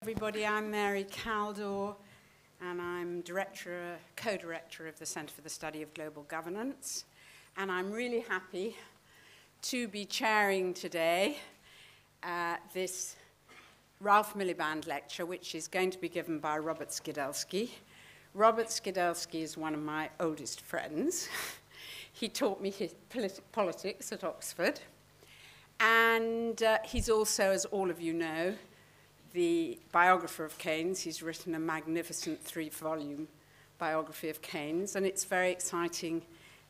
everybody. I'm Mary Kaldor, and I'm co-director of the Centre for the Study of Global Governance. And I'm really happy to be chairing today this Ralph Miliband lecture, which is going to be given by Robert Skidelsky. Robert Skidelsky is one of my oldest friends. He taught me his politics at Oxford. And he's also, as all of you know, the biographer of Keynes. He's written a magnificent 3-volume biography of Keynes, and it's very exciting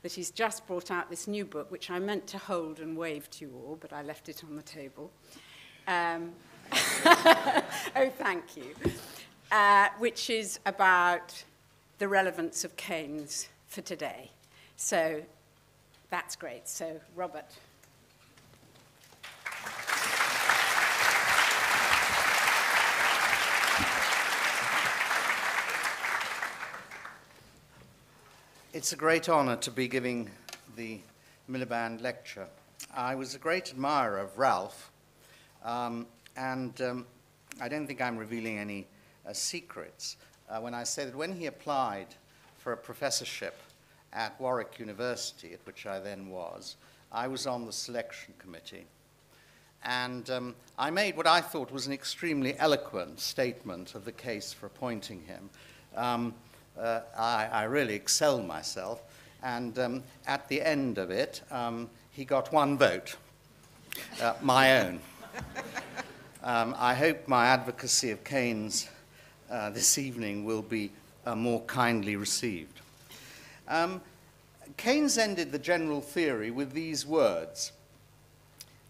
that he's just brought out this new book, which I meant to hold and wave to you all, but I left it on the table. Oh, thank you. Which is about the relevance of Keynes for today. So that's great. So, Robert. It's a great honor to be giving the Miliband lecture. I was a great admirer of Ralph, and I don't think I'm revealing any secrets when I say that when he applied for a professorship at Warwick University, at which I then was, I was on the selection committee. And I made what I thought was an extremely eloquent statement of the case for appointing him. I really excelled myself, and at the end of it, he got one vote, my own. I hope my advocacy of Keynes this evening will be more kindly received. Keynes ended the general theory with these words: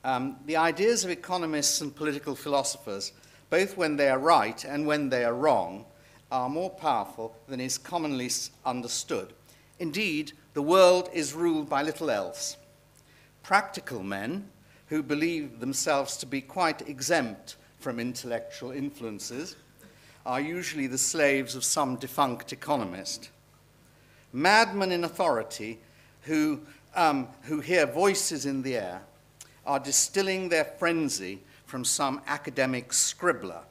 the ideas of economists and political philosophers, both when they are right and when they are wrong, are more powerful than is commonly understood. Indeed, the world is ruled by little else. Practical men, who believe themselves to be quite exempt from intellectual influences, are usually the slaves of some defunct economist. Madmen in authority, who hear voices in the air, are distilling their frenzy from some academic scribbler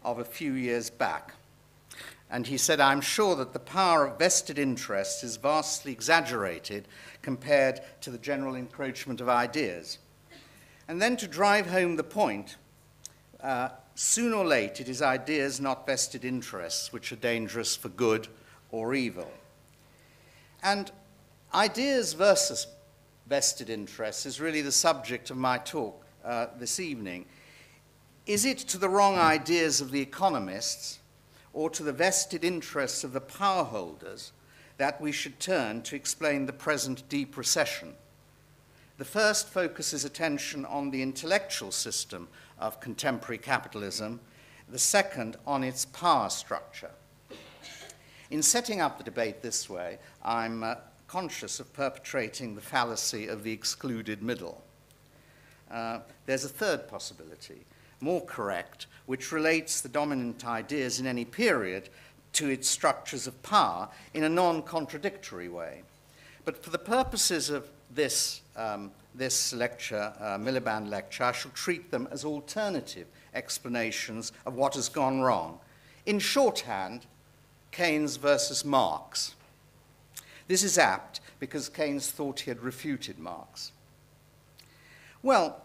of a few years back. And he said, I'm sure that the power of vested interests is vastly exaggerated compared to the general encroachment of ideas. And then to drive home the point, soon or late it is ideas, not vested interests, which are dangerous for good or evil. And ideas versus vested interests is really the subject of my talk this evening. Is it to the wrong ideas of the economists or to the vested interests of the power holders that we should turn to explain the present deep recession? The first focuses attention on the intellectual system of contemporary capitalism, the second on its power structure. In setting up the debate this way, I'm conscious of perpetrating the fallacy of the excluded middle. There's a third possibility, more correct, which relates the dominant ideas in any period to its structures of power in a non-contradictory way. But for the purposes of this lecture, Miliband lecture, I shall treat them as alternative explanations of what has gone wrong. In shorthand, Keynes versus Marx. This is apt because Keynes thought he had refuted Marx. Well,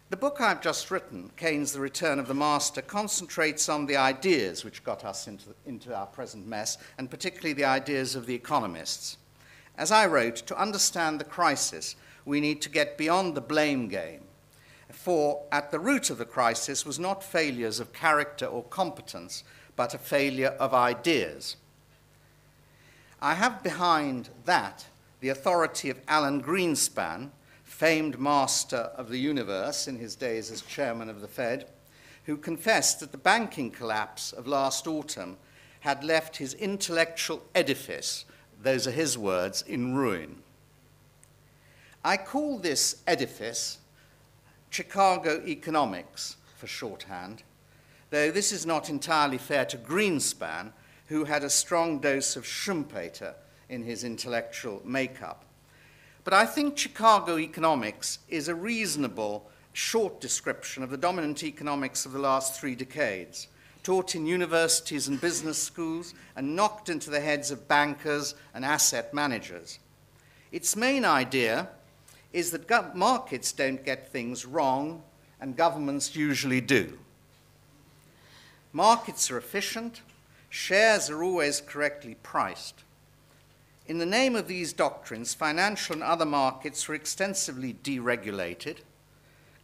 the book I've just written, Keynes, The Return of the Master, concentrates on the ideas which got us into our present mess, and particularly the ideas of the economists. As I wrote, to understand the crisis, we need to get beyond the blame game, for at the root of the crisis was not failures of character or competence, but a failure of ideas. I have behind that the authority of Alan Greenspan, famed master of the universe in his days as chairman of the Fed, who confessed that the banking collapse of last autumn had left his intellectual edifice, those are his words, in ruin. I call this edifice Chicago economics for shorthand, though this is not entirely fair to Greenspan, who had a strong dose of Schumpeter in his intellectual makeup. But I think Chicago economics is a reasonable, short description of the dominant economics of the last 3 decades, taught in universities and business schools, and knocked into the heads of bankers and asset managers. Its main idea is that markets don't get things wrong, and governments usually do. Markets are efficient, shares are always correctly priced. In the name of these doctrines, financial and other markets were extensively deregulated,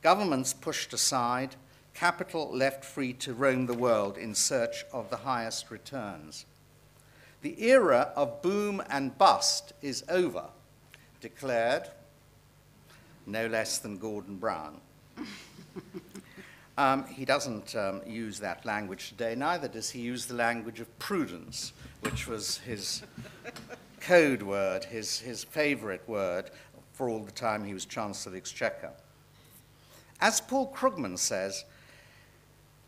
governments pushed aside, capital left free to roam the world in search of the highest returns. The era of boom and bust is over, declared no less than Gordon Brown. He doesn't use that language today, neither does he use the language of prudence, which was his code word, his favorite word for all the time he was Chancellor of the Exchequer. As Paul Krugman says,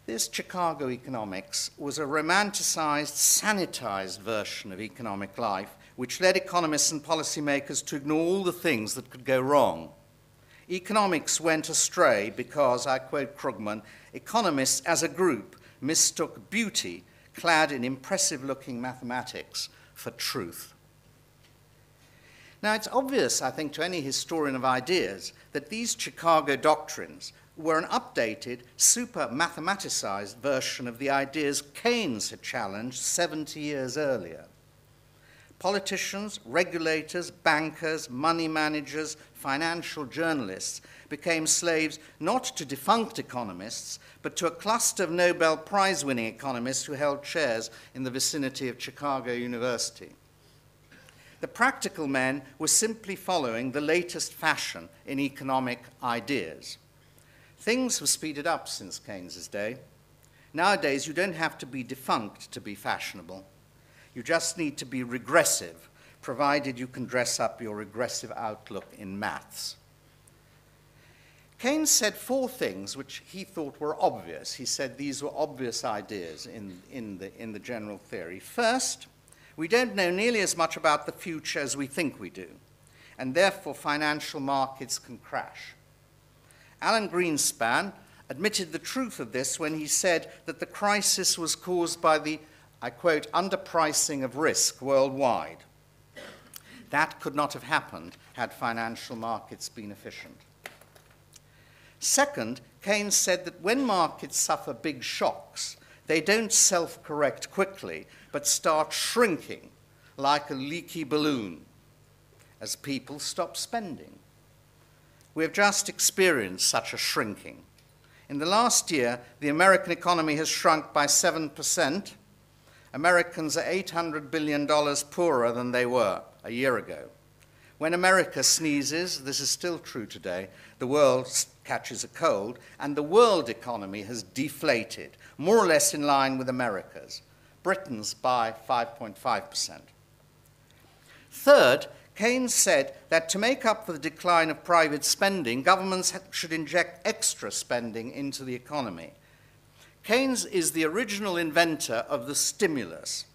this Chicago economics was a romanticized, sanitized version of economic life, which led economists and policymakers to ignore all the things that could go wrong. Economics went astray because, I quote Krugman, economists as a group mistook beauty, clad in impressive-looking mathematics, for truth. Now, it's obvious, I think, to any historian of ideas that these Chicago doctrines were an updated, super-mathematicized version of the ideas Keynes had challenged 70 years earlier. Politicians, regulators, bankers, money managers, financial journalists became slaves not to defunct economists, but to a cluster of Nobel Prize-winning economists who held chairs in the vicinity of Chicago University. The practical men were simply following the latest fashion in economic ideas. Things have speeded up since Keynes's day. Nowadays, you don't have to be defunct to be fashionable. You just need to be regressive, provided you can dress up your regressive outlook in maths. Keynes said 4 things which he thought were obvious. He said these were obvious ideas in the general theory. First, we don't know nearly as much about the future as we think we do, and therefore financial markets can crash. Alan Greenspan admitted the truth of this when he said that the crisis was caused by the, I quote, underpricing of risk worldwide. That could not have happened had financial markets been efficient. Second, Keynes said that when markets suffer big shocks, they don't self-correct quickly, but start shrinking like a leaky balloon as people stop spending. We have just experienced such a shrinking. In the last year, the American economy has shrunk by 7%. Americans are $800 billion poorer than they were a year ago. When America sneezes, this is still true today, the world catches a cold, and the world economy has deflated, more or less in line with America's. Britain's by 5.5%. Third, Keynes said that to make up for the decline of private spending, governments should inject extra spending into the economy. Keynes is the original inventor of the stimulus.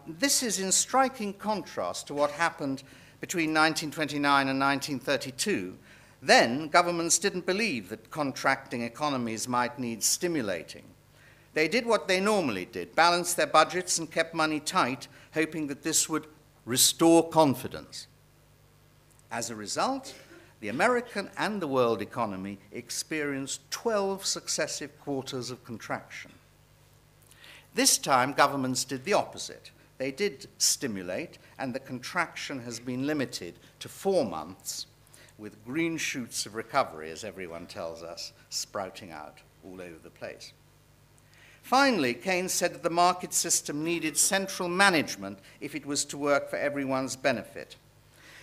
This is in striking contrast to what happened between 1929 and 1932. Then, governments didn't believe that contracting economies might need stimulating. They did what they normally did, balanced their budgets and kept money tight, hoping that this would restore confidence. As a result, the American and the world economy experienced 12 successive quarters of contraction. This time, governments did the opposite. They did stimulate, and the contraction has been limited to 4 months, with green shoots of recovery, as everyone tells us, sprouting out all over the place. Finally, Keynes said that the market system needed central management if it was to work for everyone's benefit.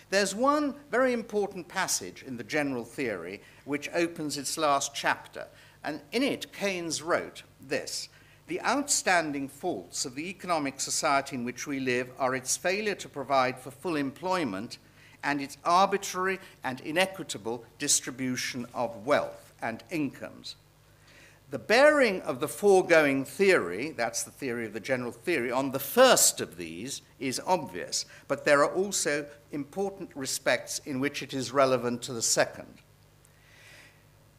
There's one very important passage in the general theory which opens its last chapter, and in it Keynes wrote this: "The outstanding faults of the economic society in which we live are its failure to provide for full employment and its arbitrary and inequitable distribution of wealth and incomes. The bearing of the foregoing theory," that's the theory of the general theory, "on the first of these is obvious, but there are also important respects in which it is relevant to the second."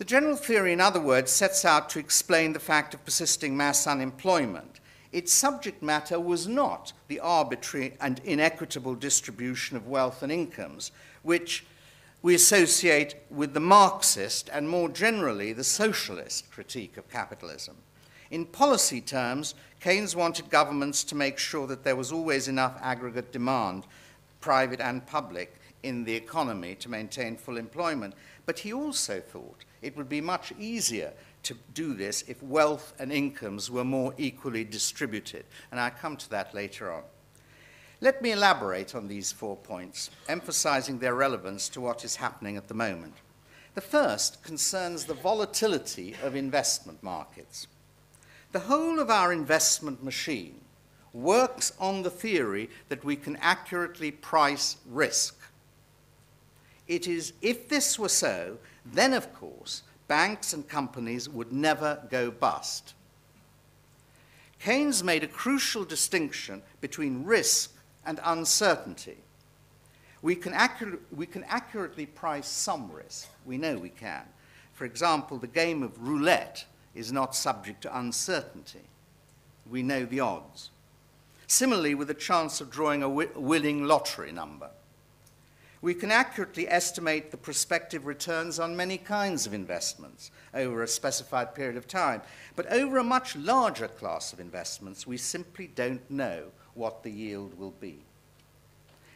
The general theory, in other words, sets out to explain the fact of persisting mass unemployment. Its subject matter was not the arbitrary and inequitable distribution of wealth and incomes, which we associate with the Marxist and more generally the socialist critique of capitalism. In policy terms, Keynes wanted governments to make sure that there was always enough aggregate demand, private and public, in the economy to maintain full employment. But he also thought it would be much easier to do this if wealth and incomes were more equally distributed. And I'll come to that later on. Let me elaborate on these 4 points, emphasizing their relevance to what is happening at the moment. The first concerns the volatility of investment markets. The whole of our investment machine works on the theory that we can accurately price risk. It is, if this were so, then of course, banks and companies would never go bust. Keynes made a crucial distinction between risk and uncertainty. We can accurately price some risk. We know we can. For example, the game of roulette is not subject to uncertainty. We know the odds. Similarly, with the chance of drawing a winning lottery number. We can accurately estimate the prospective returns on many kinds of investments over a specified period of time. But over a much larger class of investments, we simply don't know what the yield will be.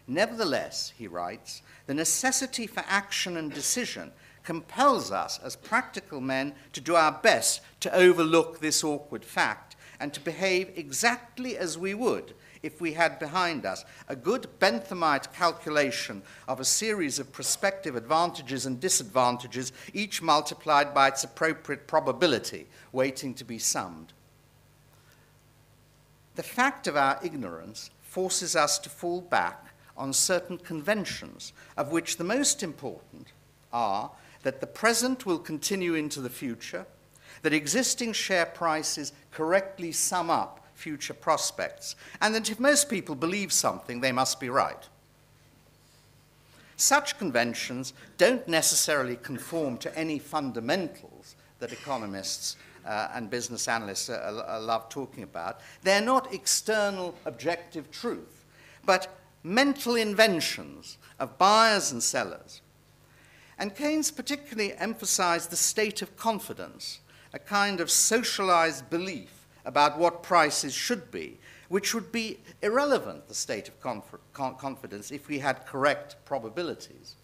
Nevertheless, he writes, the necessity for action and decision compels us as practical men to do our best to overlook this awkward fact and to behave exactly as we would if we had behind us a good Benthamite calculation of a series of prospective advantages and disadvantages, each multiplied by its appropriate probability, waiting to be summed. The fact of our ignorance forces us to fall back on certain conventions, of which the most important are that the present will continue into the future, that existing share prices correctly sum up future prospects, and that if most people believe something, they must be right. Such conventions don't necessarily conform to any fundamentals that economists and business analysts love talking about. They're not external objective truth, but mental inventions of buyers and sellers. And Keynes particularly emphasized the state of confidence, a kind of socialized belief about what prices should be, which would be irrelevant, the state of confidence, if we had correct probabilities.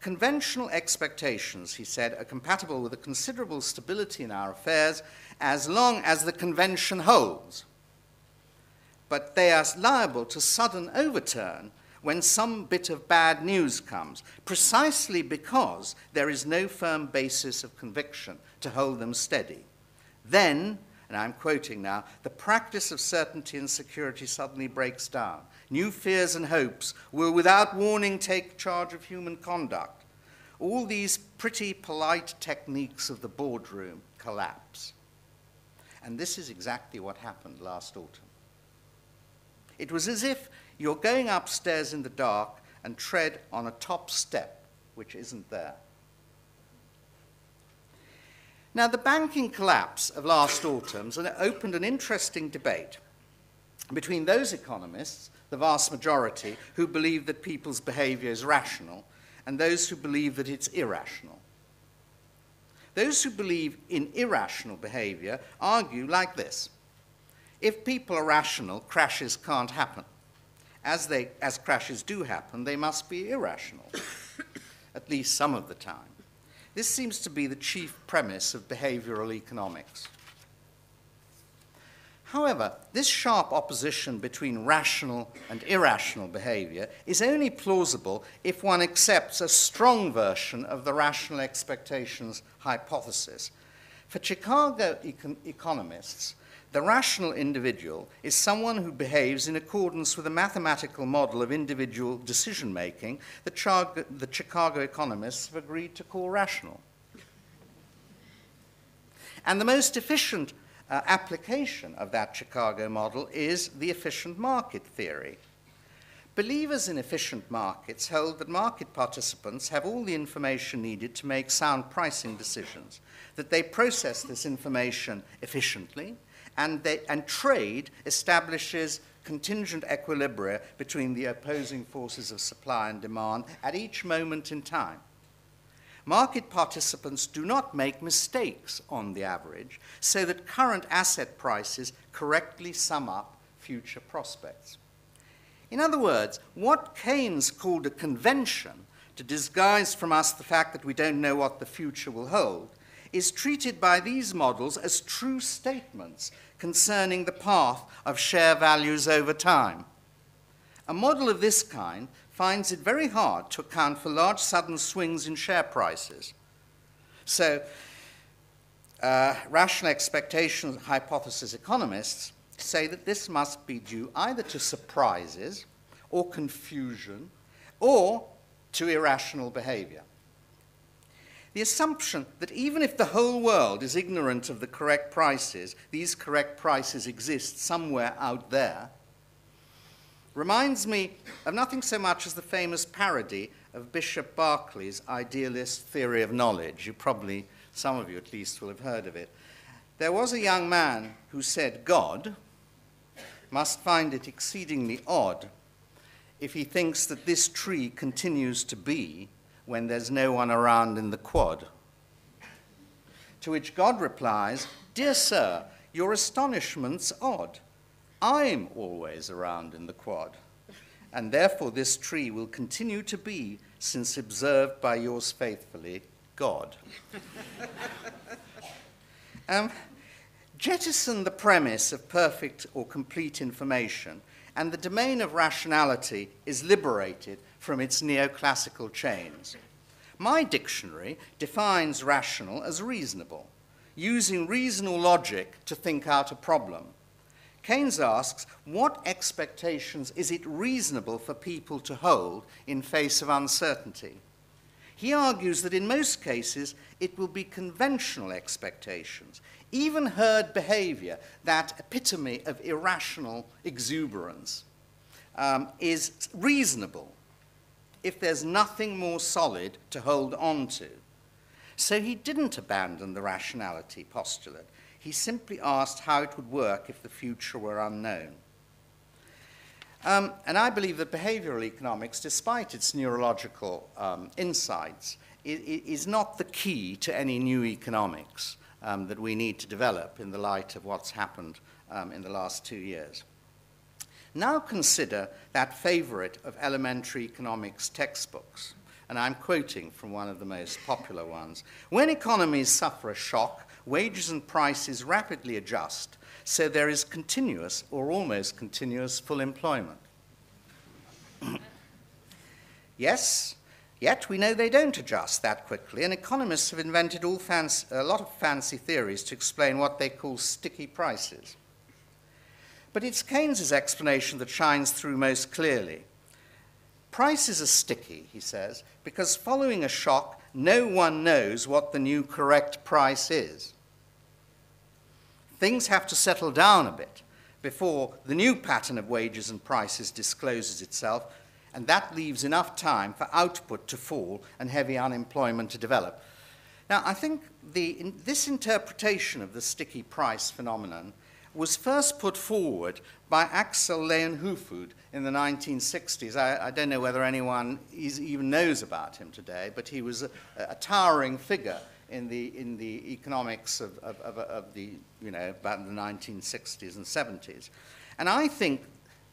Conventional expectations, he said, are compatible with a considerable stability in our affairs as long as the convention holds. But they are liable to sudden overturn when some bit of bad news comes, precisely because there is no firm basis of conviction to hold them steady. Then, and I'm quoting now, the practice of certainty and security suddenly breaks down. New fears and hopes will without warning take charge of human conduct. All these pretty polite techniques of the boardroom collapse. And this is exactly what happened last autumn. It was as if you're going upstairs in the dark and tread on a top step, which isn't there. Now, the banking collapse of last autumn opened an interesting debate between those economists, the vast majority, who believe that people's behavior is rational, and those who believe that it's irrational. Those who believe in irrational behavior argue like this. If people are rational, crashes can't happen. As crashes do happen, they must be irrational, at least some of the time. This seems to be the chief premise of behavioral economics. However, this sharp opposition between rational and irrational behavior is only plausible if one accepts a strong version of the rational expectations hypothesis. For Chicago economists, the rational individual is someone who behaves in accordance with a mathematical model of individual decision-making that the Chicago economists have agreed to call rational. And the most efficient application of that Chicago model is the efficient market theory. Believers in efficient markets hold that market participants have all the information needed to make sound pricing decisions, that they process this information efficiently, and trade establishes contingent equilibria between the opposing forces of supply and demand at each moment in time. Market participants do not make mistakes on the average, so that current asset prices correctly sum up future prospects. In other words, what Keynes called a convention to disguise from us the fact that we don't know what the future will hold is treated by these models as true statements concerning the path of share values over time. A model of this kind finds it very hard to account for large sudden swings in share prices. So, rational expectation hypothesis economists say that this must be due either to surprises or confusion or to irrational behavior. The assumption that even if the whole world is ignorant of the correct prices, these correct prices exist somewhere out there, reminds me of nothing so much as the famous parody of Bishop Berkeley's idealist theory of knowledge. You probably, some of you at least, will have heard of it. There was a young man who said God must find it exceedingly odd if he thinks that this tree continues to be when there's no one around in the quad. To which God replies, "Dear sir, your astonishment's odd. I'm always around in the quad, and therefore this tree will continue to be since observed by yours faithfully, God." Jettison the premise of perfect or complete information, and the domain of rationality is liberated from its neoclassical chains. My dictionary defines rational as reasonable, using reasonable logic to think out a problem. Keynes asks, what expectations is it reasonable for people to hold in face of uncertainty? He argues that in most cases it will be conventional expectations, even herd behavior, that epitome of irrational exuberance, is reasonable if there's nothing more solid to hold on to. So he didn't abandon the rationality postulate. He simply asked how it would work if the future were unknown. And I believe that behavioral economics, despite its neurological insights, is not the key to any new economics that we need to develop in the light of what's happened in the last 2 years. Now consider that favorite of elementary economics textbooks, and I'm quoting from one of the most popular ones. When economies suffer a shock, wages and prices rapidly adjust, so there is continuous or almost continuous full employment. Yes, yet we know they don't adjust that quickly, and economists have invented a lot of fancy theories to explain what they call sticky prices. But it's Keynes's explanation that shines through most clearly. Prices are sticky, he says, because following a shock, no one knows what the new correct price is. Things have to settle down a bit before the new pattern of wages and prices discloses itself, and that leaves enough time for output to fall and heavy unemployment to develop. Now, I think this interpretation of the sticky price phenomenon was first put forward by Axel Leijonhufvud in the 1960s. I don't know whether anyone even knows about him today, but he was a towering figure in the economics of the, about the 1960s and 70s. And I think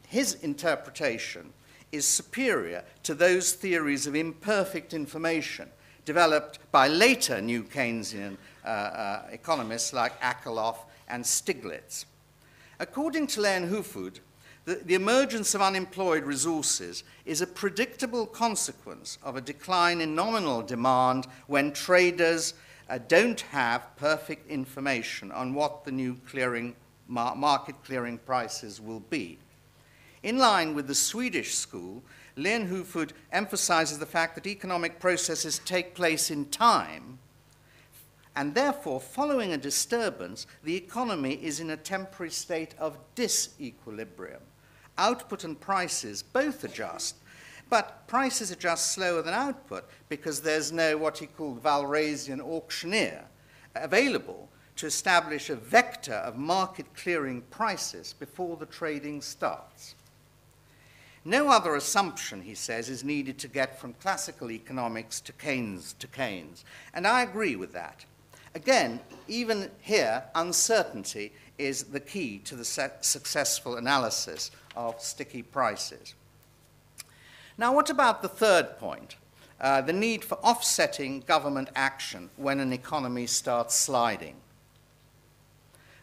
his interpretation is superior to those theories of imperfect information developed by later new Keynesian economists like Akerlof and Stiglitz. According to Leijonhufvud, the emergence of unemployed resources is a predictable consequence of a decline in nominal demand when traders don't have perfect information on what the new market clearing prices will be. In line with the Swedish school, Leijonhufvud emphasizes the fact that economic processes take place in time, and therefore, following a disturbance, the economy is in a temporary state of disequilibrium, output and prices both adjust. But prices adjust slower than output because there's no what he called Walrasian auctioneer available to establish a vector of market clearing prices before the trading starts. No other assumption, he says, is needed to get from classical economics to Keynes. And I agree with that. Again, even here, uncertainty is the key to the successful analysis of sticky prices. Now, what about the third point? The need for offsetting government action when an economy starts sliding.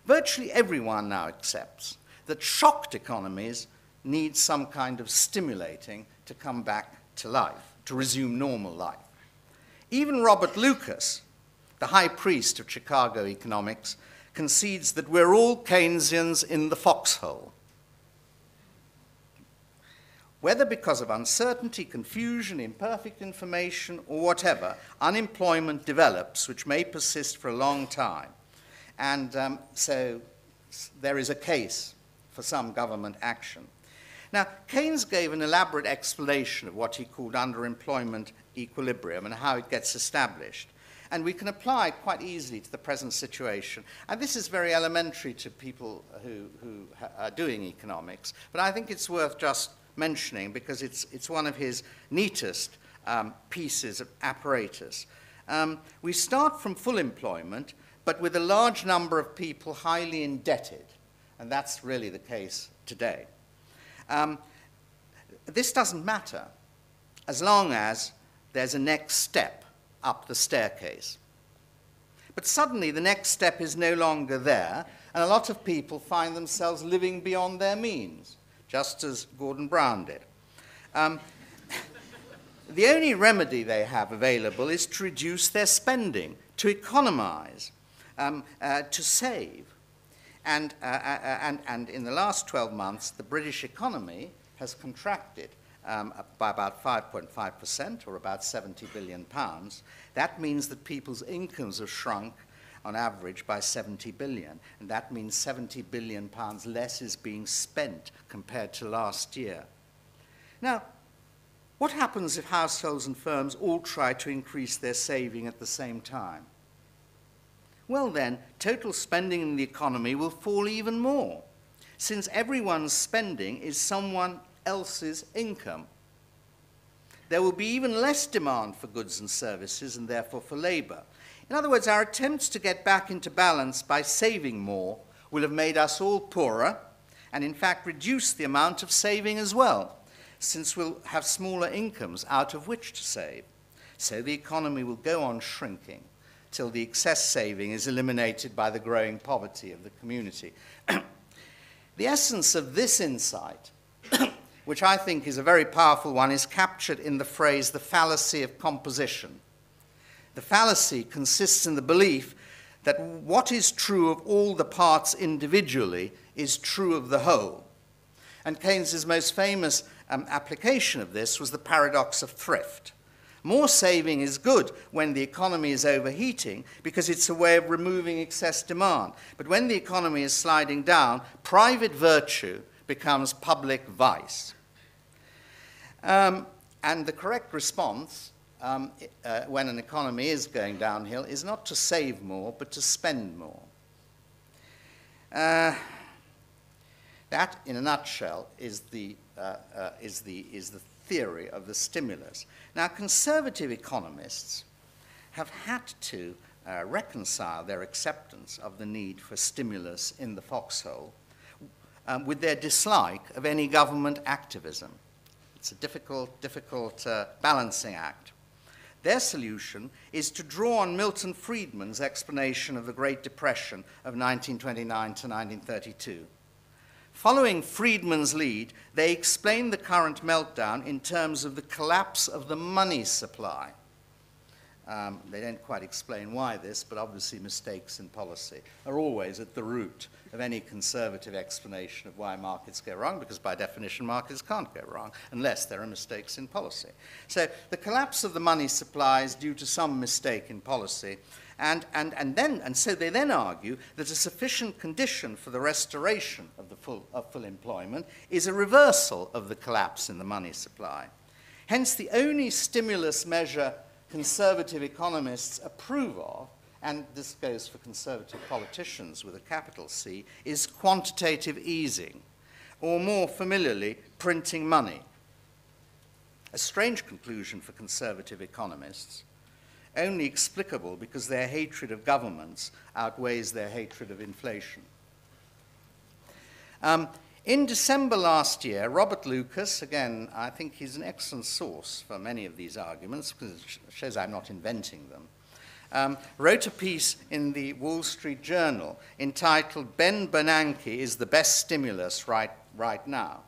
Virtually everyone now accepts that shocked economies need some kind of stimulating to come back to life, to resume normal life. Even Robert Lucas, the high priest of Chicago economics, concedes that we're all Keynesians in the foxhole. Whether because of uncertainty, confusion, imperfect information, or whatever, unemployment develops, which may persist for a long time. And so there is a case for some government action. Now, Keynes gave an elaborate explanation of what he called underemployment equilibrium and how it gets established. And we can apply it quite easily to the present situation. And this is very elementary to people who are doing economics, but I think it's worth just mentioning because it's one of his neatest pieces of apparatus. We start from full employment, but with a large number of people highly indebted, and that's really the case today. This doesn't matter as long as there's a next step up the staircase. But suddenly the next step is no longer there, and a lot of people find themselves living beyond their means, just as Gordon Brown did. The only remedy they have available is to reduce their spending, to economize, to save. And in the last 12 months, the British economy has contracted by about 5.5%, or about 70 billion pounds. That means that people's incomes have shrunk on average by 70 billion, and that means 70 billion pounds less is being spent compared to last year. Now, what happens if households and firms all try to increase their saving at the same time? Well then, total spending in the economy will fall even more, since everyone's spending is someone else's income. There will be even less demand for goods and services, and therefore for labor. In other words, our attempts to get back into balance by saving more will have made us all poorer, and in fact reduce the amount of saving as well, since we'll have smaller incomes out of which to save. So the economy will go on shrinking till the excess saving is eliminated by the growing poverty of the community. The essence of this insight, which I think is a very powerful one, is captured in the phrase, the fallacy of composition. The fallacy consists in the belief that what is true of all the parts individually is true of the whole. And Keynes's most famous application of this was the paradox of thrift. More saving is good when the economy is overheating because it's a way of removing excess demand. But when the economy is sliding down, private virtue becomes public vice. And the correct response when an economy is going downhill is not to save more, but to spend more. That, in a nutshell, is the theory of the stimulus. Now, conservative economists have had to reconcile their acceptance of the need for stimulus in the foxhole with their dislike of any government activism. It's a difficult balancing act. Their solution is to draw on Milton Friedman's explanation of the Great Depression of 1929 to 1932. Following Friedman's lead, they explain the current meltdown in terms of the collapse of the money supply. They don't quite explain why this, but obviously mistakes in policy are always at the root of any conservative explanation of why markets go wrong, because by definition markets can't go wrong unless there are mistakes in policy. So the collapse of the money supply is due to some mistake in policy, And so they then argue that a sufficient condition for the restoration of full employment is a reversal of the collapse in the money supply. Hence, the only stimulus measure conservative economists approve of, and this goes for conservative politicians with a capital C, is quantitative easing, or more familiarly, printing money. A strange conclusion for conservative economists, only explicable because their hatred of governments outweighs their hatred of inflation. In December last year, Robert Lucas, again, I think he's an excellent source for many of these arguments, because it shows I'm not inventing them, wrote a piece in the Wall Street Journal entitled "Ben Bernanke is the best stimulus right now,"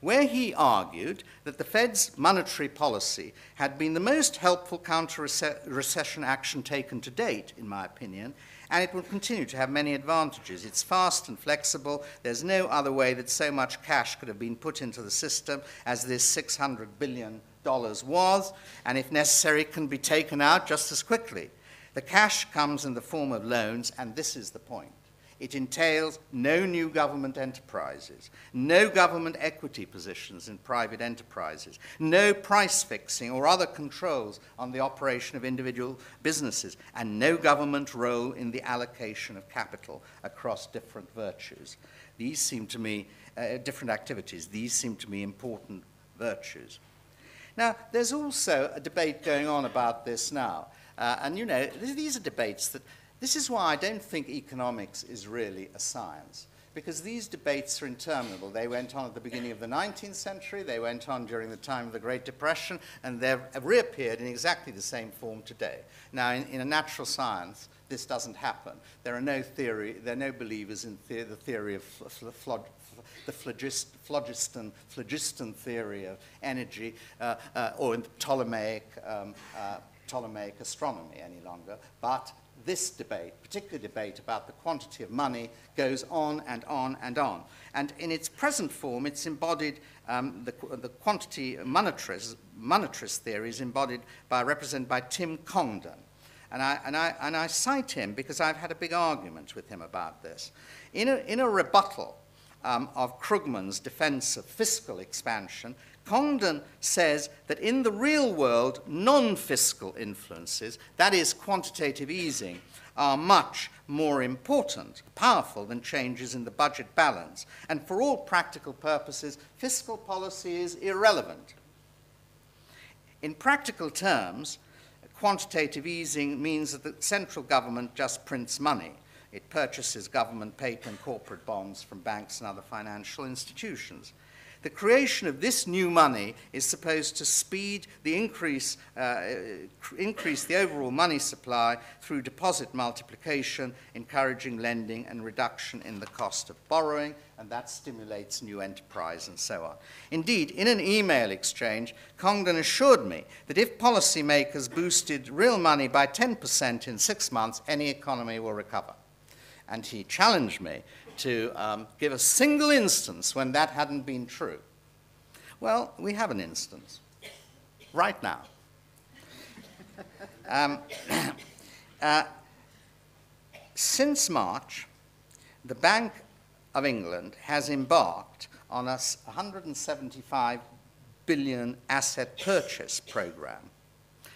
where he argued that the Fed's monetary policy had been the most helpful counter-recession action taken to date, in my opinion, and it will continue to have many advantages. It's fast and flexible. There's no other way that so much cash could have been put into the system as this $600 billion was, and if necessary, can be taken out just as quickly. The cash comes in the form of loans, and this is the point. It entails no new government enterprises, no government equity positions in private enterprises, no price fixing or other controls on the operation of individual businesses, and no government role in the allocation of capital across different virtues. These seem to me, different activities, these seem to me important virtues. Now, there's also a debate going on about this now. And, you know, these are debates that, this is why I don't think economics is really a science, because these debates are interminable. They went on at the beginning of the 19th century, they went on during the time of the Great Depression, and they've reappeared in exactly the same form today. Now, in a natural science, this doesn't happen. There are no believers in the theory of the phlogiston theory of energy, or in Ptolemaic astronomy any longer, but this debate, particular debate about the quantity of money, goes on and on and on. And in its present form, it's embodied, the quantity monetarist theory is represented by Tim Congdon. And I cite him because I've had a big argument with him about this. In a rebuttal of Krugman's defense of fiscal expansion, Congdon says that in the real world, non-fiscal influences, that is, quantitative easing, are much more important, powerful than changes in the budget balance. And for all practical purposes, fiscal policy is irrelevant. In practical terms, quantitative easing means that the central government just prints money. It purchases government paper and corporate bonds from banks and other financial institutions. The creation of this new money is supposed to speed the increase the overall money supply through deposit multiplication, encouraging lending and reduction in the cost of borrowing, and that stimulates new enterprise and so on. Indeed, in an email exchange, Congdon assured me that if policymakers boosted real money by 10% in 6 months, any economy will recover. And he challenged me to give a single instance when that hadn't been true. Well, we have an instance right now. Since March, the Bank of England has embarked on a 175 billion asset purchase program.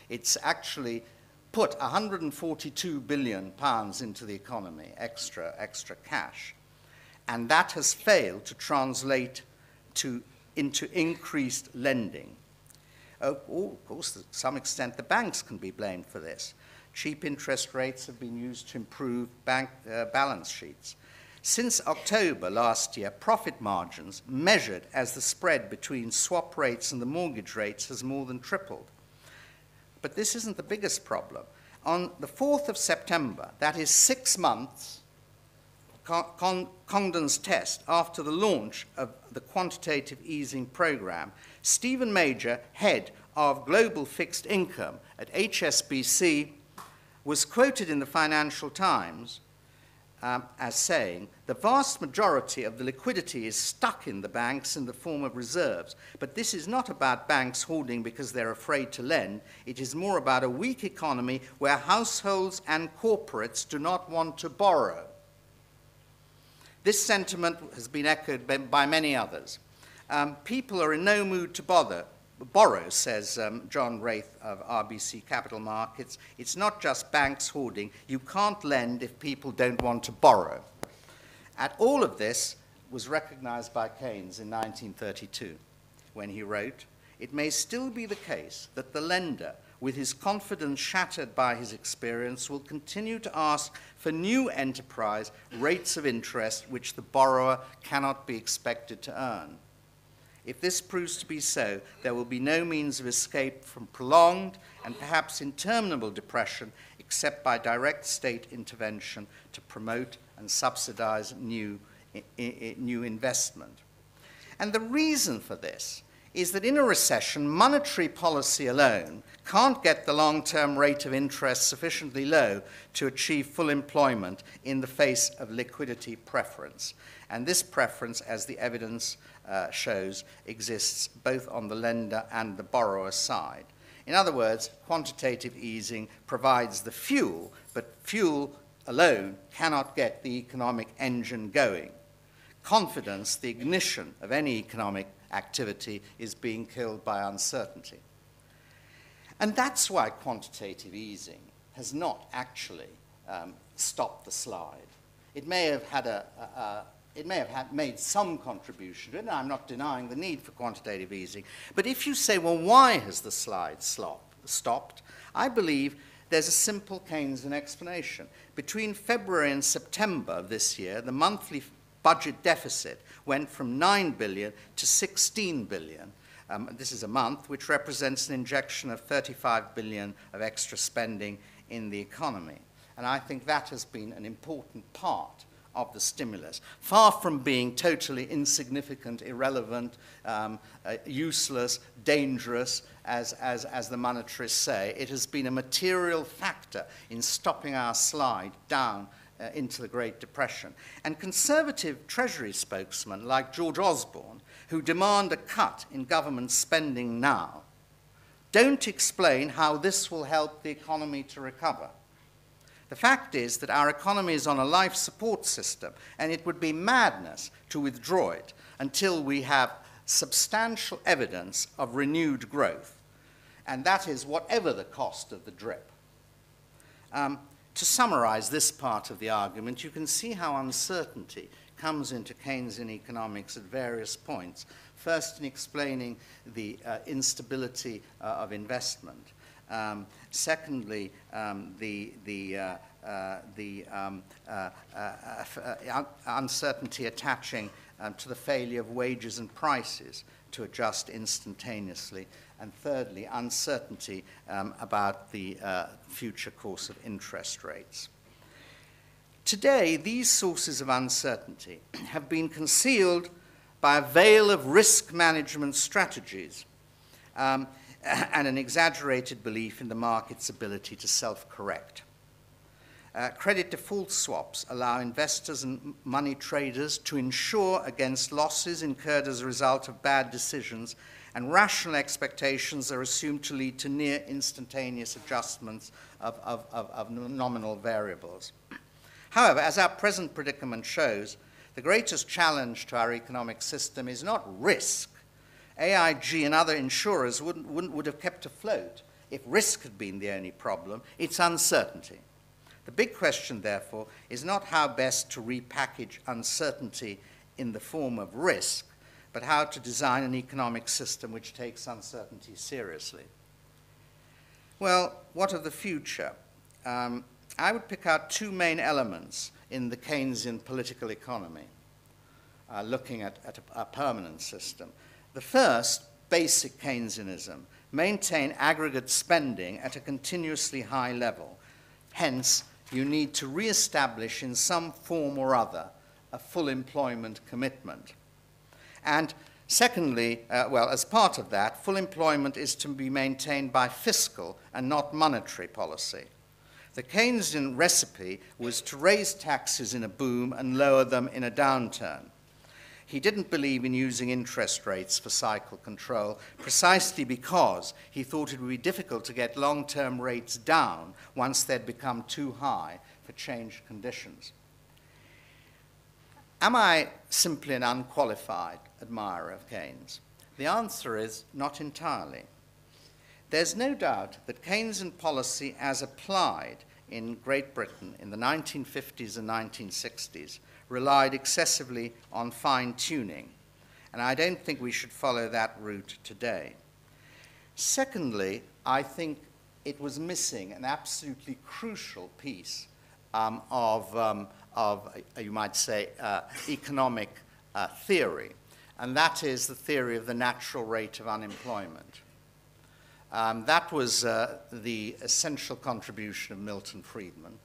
It's actually put 142 billion pounds into the economy, extra cash. And that has failed to translate into increased lending. Of course, to some extent, the banks can be blamed for this. Cheap interest rates have been used to improve bank balance sheets. Since October last year, profit margins, measured as the spread between swap rates and the mortgage rates, has more than tripled. But this isn't the biggest problem. On the 4th of September, that is 6 months, Congdon's test, after the launch of the quantitative easing program, Stephen Major, head of global fixed income at HSBC, was quoted in the Financial Times as saying, the vast majority of the liquidity is stuck in the banks in the form of reserves. But this is not about banks hoarding because they're afraid to lend. It is more about a weak economy where households and corporates do not want to borrow. This sentiment has been echoed by many others. People are in no mood to borrow, says John Wraith of RBC Capital Markets. It's not just banks hoarding. You can't lend if people don't want to borrow. And all of this was recognized by Keynes in 1932 when he wrote, "It may still be the case that the lender, with his confidence shattered by his experience, will continue to ask for new enterprise rates of interest which the borrower cannot be expected to earn. If this proves to be so, there will be no means of escape from prolonged and perhaps interminable depression except by direct state intervention to promote and subsidize new investment." And the reason for this is that in a recession, monetary policy alone can't get the long-term rate of interest sufficiently low to achieve full employment in the face of liquidity preference. And this preference, as the evidence shows, exists both on the lender and the borrower side. In other words, quantitative easing provides the fuel, but fuel alone cannot get the economic engine going. Confidence, the ignition of any economic activity, is being killed by uncertainty. And that's why quantitative easing has not actually stopped the slide. It may have had made some contribution to it, and I'm not denying the need for quantitative easing. But if you say, well, why has the slide stopped? I believe there's a simple Keynesian explanation. Between February and September of this year, the monthly budget deficit went from 9 billion to 16 billion. This is a month, which represents an injection of 35 billion of extra spending in the economy. And I think that has been an important part of the stimulus. Far from being totally insignificant, irrelevant, useless, dangerous, as the monetarists say, it has been a material factor in stopping our slide down into the Great Depression. And conservative Treasury spokesmen like George Osborne, who demand a cut in government spending now, don't explain how this will help the economy to recover. The fact is that our economy is on a life support system, and it would be madness to withdraw it until we have substantial evidence of renewed growth. And that is whatever the cost of the drip. To summarize this part of the argument, you can see how uncertainty comes into Keynesian economics at various points. First, in explaining the instability of investment. Secondly, the uncertainty attaching to the failure of wages and prices to adjust instantaneously. And thirdly, uncertainty about the future course of interest rates. Today, these sources of uncertainty have been concealed by a veil of risk management strategies and an exaggerated belief in the market's ability to self-correct. Credit default swaps allow investors and money traders to insure against losses incurred as a result of bad decisions, and rational expectations are assumed to lead to near instantaneous adjustments of nominal variables. However, as our present predicament shows, the greatest challenge to our economic system is not risk. AIG and other insurers would have kept afloat if risk had been the only problem. It's uncertainty. The big question, therefore, is not how best to repackage uncertainty in the form of risk, but how to design an economic system which takes uncertainty seriously. Well, what of the future? I would pick out two main elements in the Keynesian political economy, looking at a permanent system. The first, basic Keynesianism, maintain aggregate spending at a continuously high level. Hence, you need to re-establish in some form or other a full employment commitment. And secondly, as part of that, full employment is to be maintained by fiscal and not monetary policy. The Keynesian recipe was to raise taxes in a boom and lower them in a downturn. He didn't believe in using interest rates for cycle control, precisely because he thought it would be difficult to get long-term rates down once they'd become too high for changed conditions. Am I simply an unqualified admirer of Keynes? The answer is not entirely. There's no doubt that Keynesian policy as applied in Great Britain in the 1950s and 1960s relied excessively on fine-tuning, and I don't think we should follow that route today. Secondly, I think it was missing an absolutely crucial piece of, you might say, economic theory, and that is the theory of the natural rate of unemployment. That was the essential contribution of Milton Friedman,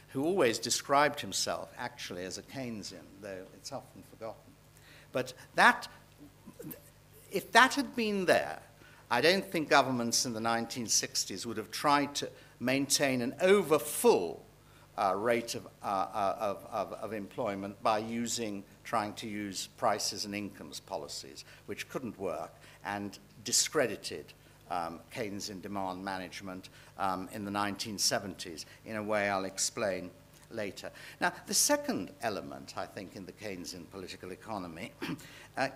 who always described himself actually as a Keynesian, though it's often forgotten. But if that had been there, I don't think governments in the 1960s would have tried to maintain an overfull rate of employment by trying to use prices and incomes policies, which couldn't work and discredited Keynesian demand management in the 1970s in a way I'll explain later. Now, the second element, I think, in the Keynesian political economy,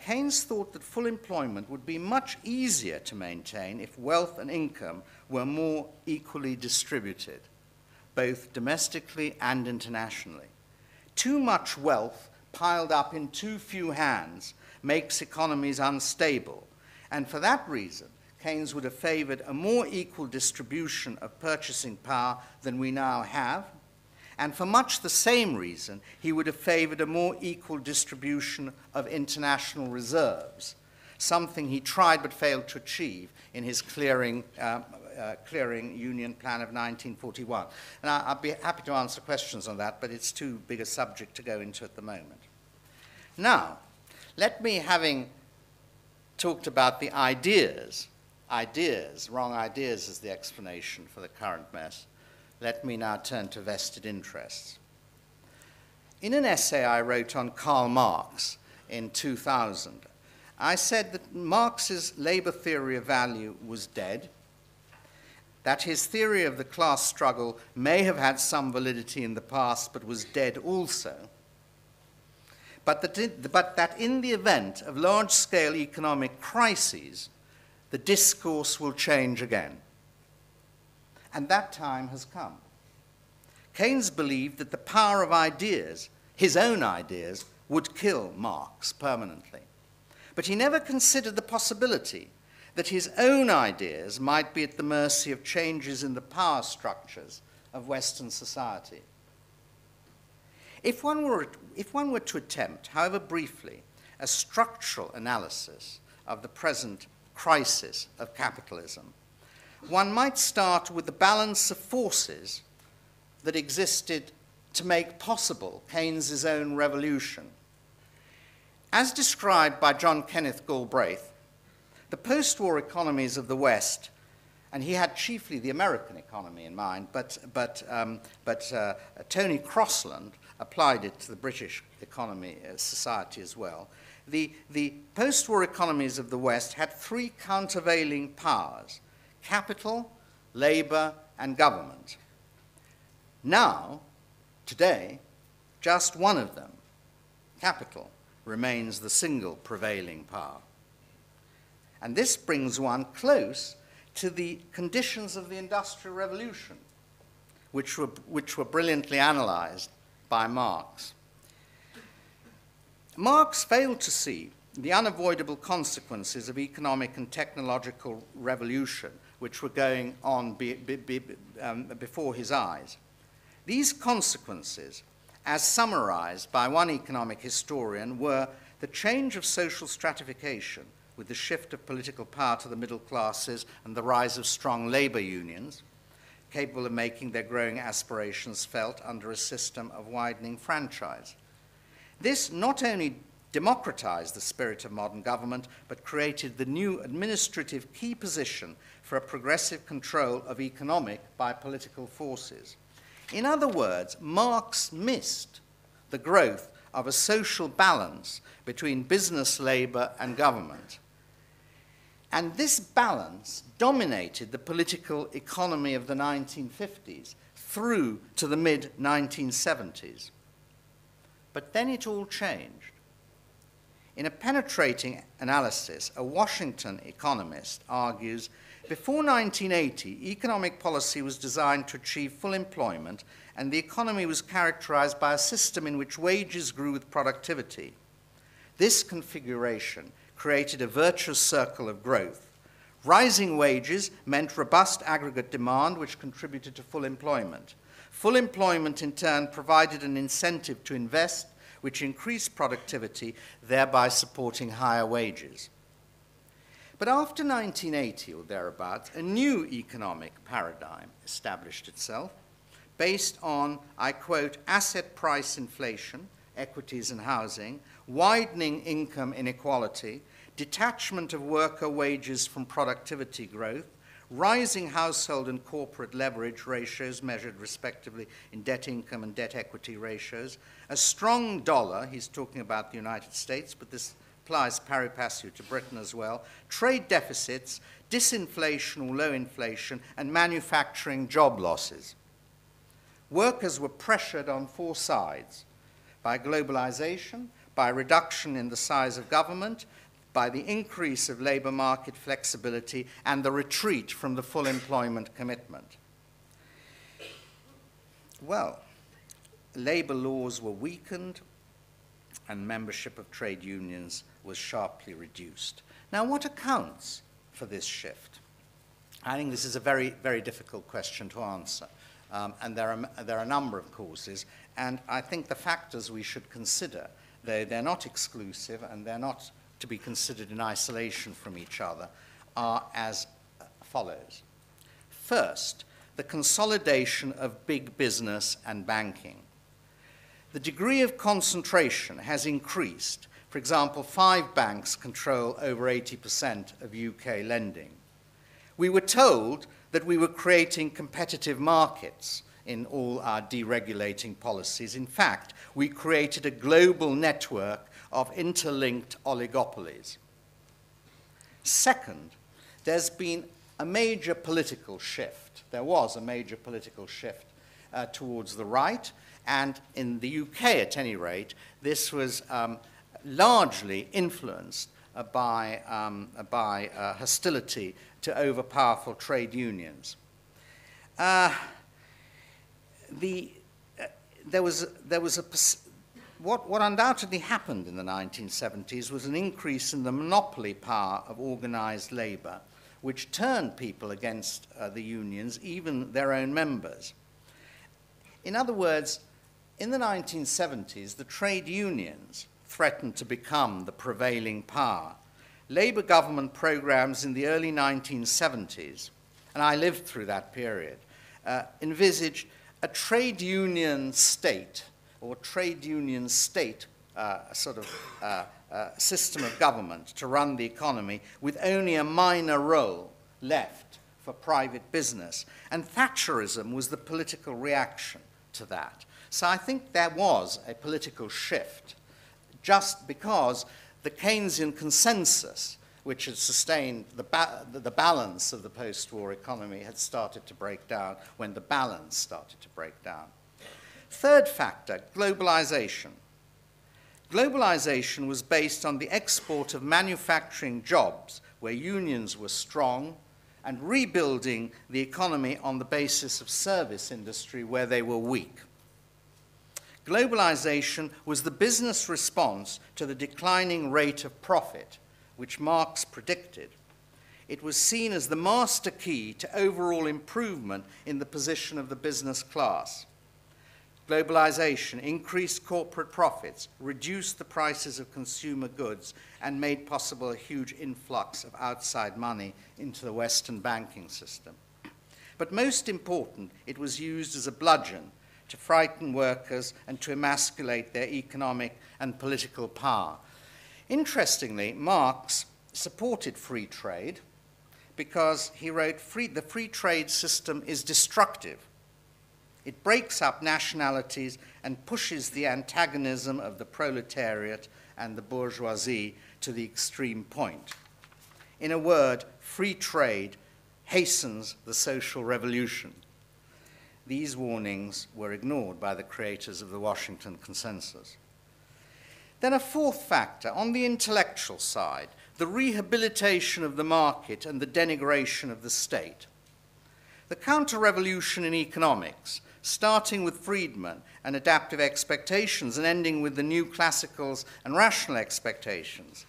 Keynes thought that full employment would be much easier to maintain if wealth and income were more equally distributed, both domestically and internationally. Too much wealth piled up in too few hands makes economies unstable, and for that reason, Keynes would have favored a more equal distribution of purchasing power than we now have, and for much the same reason, he would have favored a more equal distribution of international reserves, something he tried but failed to achieve in his clearing union plan of 1941. And I'll be happy to answer questions on that, but it's too big a subject to go into at the moment. Now, let me, having talked about the ideas, wrong ideas as the explanation for the current mess, let me now turn to vested interests. In an essay I wrote on Karl Marx in 2000, I said that Marx's labor theory of value was dead, that his theory of the class struggle may have had some validity in the past but was dead also, but that in the event of large-scale economic crises, the discourse will change again. And that time has come. Keynes believed that the power of ideas, his own ideas, would kill Marx permanently. But he never considered the possibility that his own ideas might be at the mercy of changes in the power structures of Western society. If one were to attempt, however briefly, a structural analysis of the present crisis of capitalism, one might start with the balance of forces that existed to make possible Keynes's own revolution. As described by John Kenneth Galbraith, the post-war economies of the West, and he had chiefly the American economy in mind, but Tony Crossland applied it to the British economy society as well. The post-war economies of the West had three countervailing powers: capital, labor, and government. Now, today, just one of them, capital, remains the single prevailing power. And this brings one close to the conditions of the Industrial Revolution, which were brilliantly analyzed by Marx. Marx failed to see the unavoidable consequences of economic and technological revolution which were going on before his eyes. These consequences, as summarized by one economic historian, were the change of social stratification with the shift of political power to the middle classes and the rise of strong labor unions, capable of making their growing aspirations felt under a system of widening franchise. This not only democratized the spirit of modern government, but created the new administrative key position for a progressive control of economic by political forces. In other words, Marx missed the growth of a social balance between business, labor, and government. And this balance dominated the political economy of the 1950s through to the mid-1970s. But then it all changed. In a penetrating analysis, a Washington economist argues, before 1980, economic policy was designed to achieve full employment, and the economy was characterized by a system in which wages grew with productivity. This configuration created a virtuous circle of growth. Rising wages meant robust aggregate demand, which contributed to full employment. Full employment, in turn, provided an incentive to invest, which increased productivity, thereby supporting higher wages. But after 1980 or thereabouts, a new economic paradigm established itself based on, I quote, asset price inflation, equities and housing, widening income inequality, detachment of worker wages from productivity growth, rising household and corporate leverage ratios measured respectively in debt income and debt equity ratios, a strong dollar, he's talking about the United States, but this applies pari passu to Britain as well, trade deficits, disinflation or low inflation, and manufacturing job losses. Workers were pressured on four sides: by globalization, by reduction in the size of government, by the increase of labor market flexibility, and the retreat from the full employment commitment. Well, labor laws were weakened, and membership of trade unions was sharply reduced. Now, what accounts for this shift? I think this is a very, very difficult question to answer. And there are a number of causes, and I think the factors we should consider, they're not exclusive and they're not to be considered in isolation from each other, are as follows. First, the consolidation of big business and banking. The degree of concentration has increased. For example, 5 banks control over 80% of UK lending. We were told that we were creating competitive markets in all our deregulating policies. In fact, we created a global network of interlinked oligopolies. Second, there's been a major political shift. There was a major political shift towards the right, and in the UK, at any rate, this was largely influenced by hostility to over-powerful trade unions. What undoubtedly happened in the 1970s was an increase in the monopoly power of organized labor, which turned people against the unions, even their own members. In other words, in the 1970s, the trade unions threatened to become the prevailing power. Labour government programs in the early 1970s, and I lived through that period, envisaged a trade union state or trade union state system of government to run the economy with only a minor role left for private business. And Thatcherism was the political reaction to that. So I think there was a political shift just because the Keynesian consensus, which had sustained the balance of the post-war economy, had started to break down when the balance started to break down. Third factor, globalization. Globalization was based on the export of manufacturing jobs where unions were strong and rebuilding the economy on the basis of service industry where they were weak. Globalization was the business response to the declining rate of profit, which Marx predicted. It was seen as the master key to overall improvement in the position of the business class. Globalization increased corporate profits, reduced the prices of consumer goods, and made possible a huge influx of outside money into the Western banking system. But most important, it was used as a bludgeon to frighten workers and to emasculate their economic and political power. Interestingly, Marx supported free trade, because he wrote, the free trade system is destructive. It breaks up nationalities and pushes the antagonism of the proletariat and the bourgeoisie to the extreme point. In a word, free trade hastens the social revolution. These warnings were ignored by the creators of the Washington Consensus. Then a fourth factor, on the intellectual side, the rehabilitation of the market and the denigration of the state. The counter-revolution in economics, starting with Friedman and adaptive expectations and ending with the new classicals and rational expectations,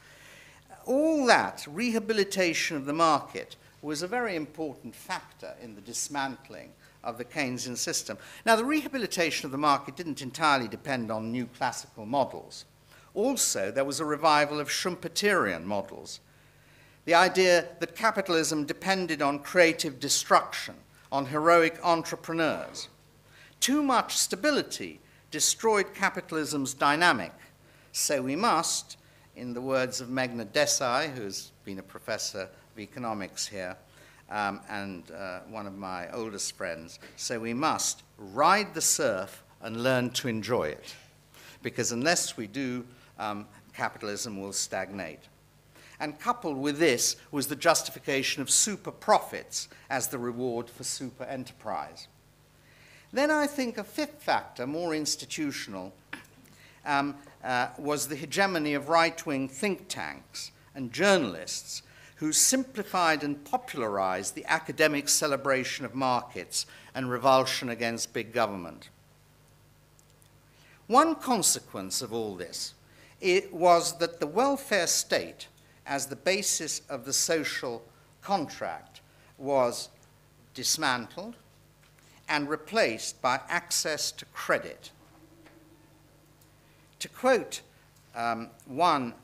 all that rehabilitation of the market was a very important factor in the dismantling of the Keynesian system. Now, the rehabilitation of the market didn't entirely depend on new classical models. Also, there was a revival of Schumpeterian models. The idea that capitalism depended on creative destruction, on heroic entrepreneurs. Too much stability destroyed capitalism's dynamic. So we must, in the words of Meghna Desai, who's been a professor of economics here, and one of my oldest friends, so we must ride the surf and learn to enjoy it. Because unless we do, capitalism will stagnate. And coupled with this was the justification of super profits as the reward for super enterprise. Then I think a fifth factor, more institutional, was the hegemony of right-wing think tanks and journalists who simplified and popularized the academic celebration of markets and revulsion against big government. One consequence of all this was that the welfare state, as the basis of the social contract, was dismantled and replaced by access to credit. To quote one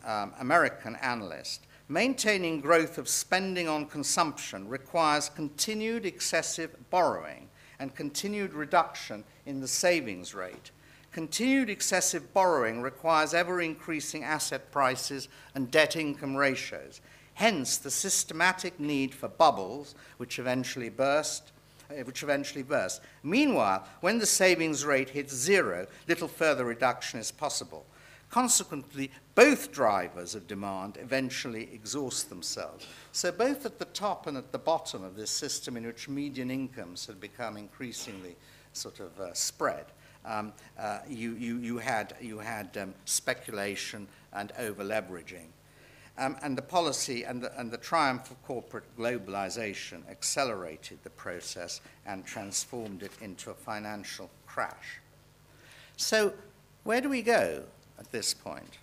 American analyst, maintaining growth of spending on consumption requires continued excessive borrowing and continued reduction in the savings rate. Continued excessive borrowing requires ever-increasing asset prices and debt-income ratios. Hence, the systematic need for bubbles, which eventually burst. Meanwhile, when the savings rate hits zero, little further reduction is possible. Consequently, both drivers of demand eventually exhaust themselves. So both at the top and at the bottom of this system in which median incomes had become increasingly sort of spread, you had speculation and over-leveraging. And the policy and the triumph of corporate globalization accelerated the process and transformed it into a financial crash. So where do we go at this point?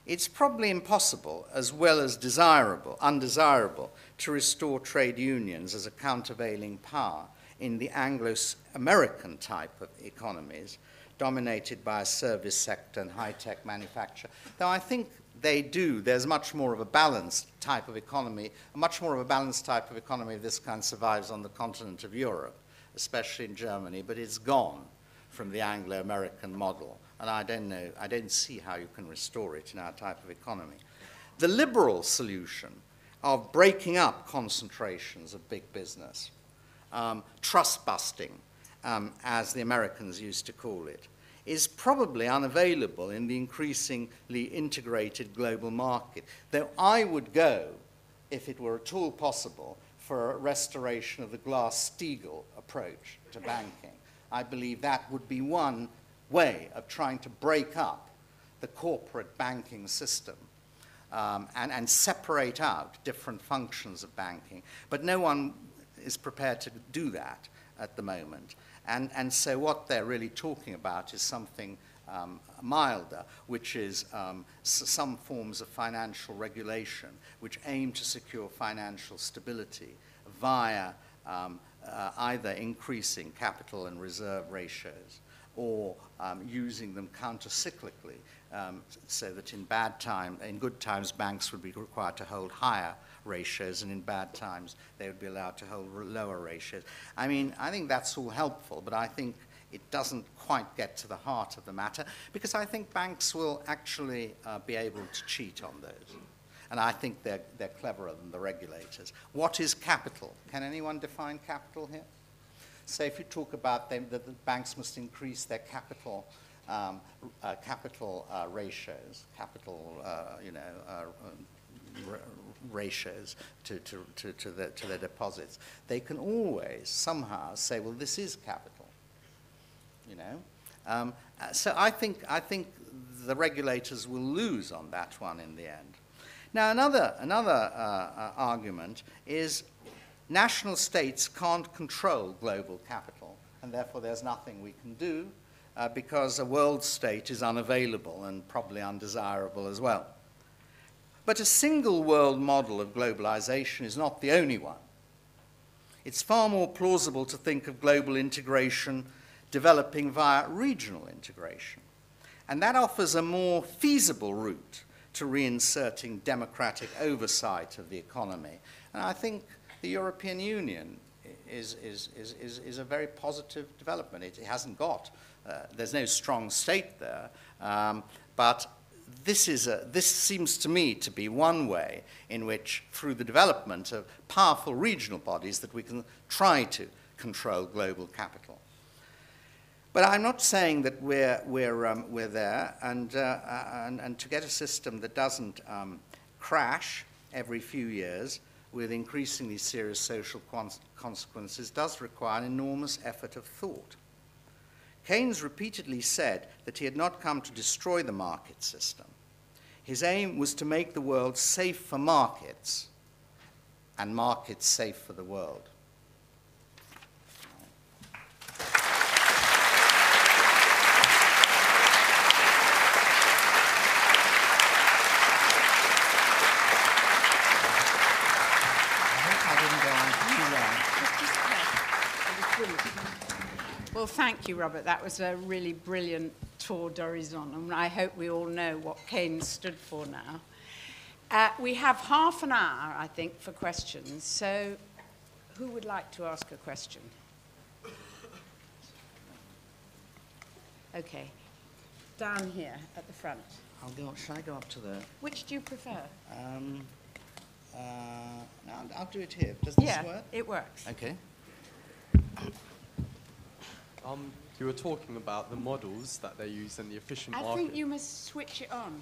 It's probably impossible, as well as undesirable, to restore trade unions as a countervailing power in the Anglo-American type of economies, dominated by a service sector and high-tech manufacture. Though I think they do, there's much more of a balanced type of economy, of this kind survives on the continent of Europe, especially in Germany, but it's gone from the Anglo-American model. And I don't see how you can restore it in our type of economy. The liberal solution of breaking up concentrations of big business, trust busting, as the Americans used to call it, is probably unavailable in the increasingly integrated global market. Though I would go, if it were at all possible, for a restoration of the Glass-Steagall approach to banking. I believe that would be one way of trying to break up the corporate banking system and separate out different functions of banking. But no one is prepared to do that at the moment. And so what they're really talking about is something milder, which is some forms of financial regulation which aim to secure financial stability via either increasing capital and reserve ratios or using them counter-cyclically so that in good times, banks would be required to hold higher ratios, and in bad times, they would be allowed to hold lower ratios. I mean, I think that's all helpful, but I think it doesn't quite get to the heart of the matter, because I think banks will actually be able to cheat on those. and I think they're cleverer than the regulators. What is capital? Can anyone define capital here? Say if you talk about that the banks must increase their capital ratios, ratios to their deposits, they can always somehow say, well, this is capital, you know. So I think the regulators will lose on that one in the end. Now another argument is national states can't control global capital, and therefore there's nothing we can do because a world state is unavailable and probably undesirable as well. But a single world model of globalization is not the only one. It's far more plausible to think of global integration developing via regional integration. And that offers a more feasible route to reinserting democratic oversight of the economy. And I think the European Union is a very positive development. It hasn't got, there's no strong state there, but this seems to me to be one way in which, through the development of powerful regional bodies, that we can try to control global capital. But I'm not saying that we're there, and to get a system that doesn't crash every few years with increasingly serious social consequences does require an enormous effort of thought. Keynes repeatedly said that he had not come to destroy the market system. His aim was to make the world safe for markets and markets safe for the world. Well, thank you, Robert. That was a really brilliant tour d'horizon, and I hope we all know what Keynes stood for now. We have half an hour, I think, for questions. So who would like to ask a question? Okay. Down here at the front. Shall I go up to the... Which do you prefer? No, I'll do it here. Does this work? Yeah, it works. Okay. You were talking about the models that they use in the efficient market. I think you must switch it on.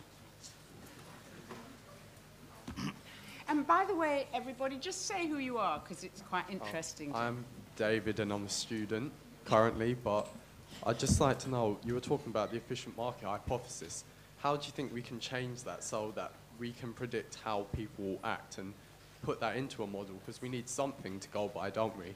And by the way, everybody, just say who you are, because it's quite interesting. I'm David, and I'm a student currently, but I'd just like to know, you were talking about the efficient market hypothesis. How do you think we can change that so that we can predict how people will act and put that into a model? Because we need something to go by, don't we?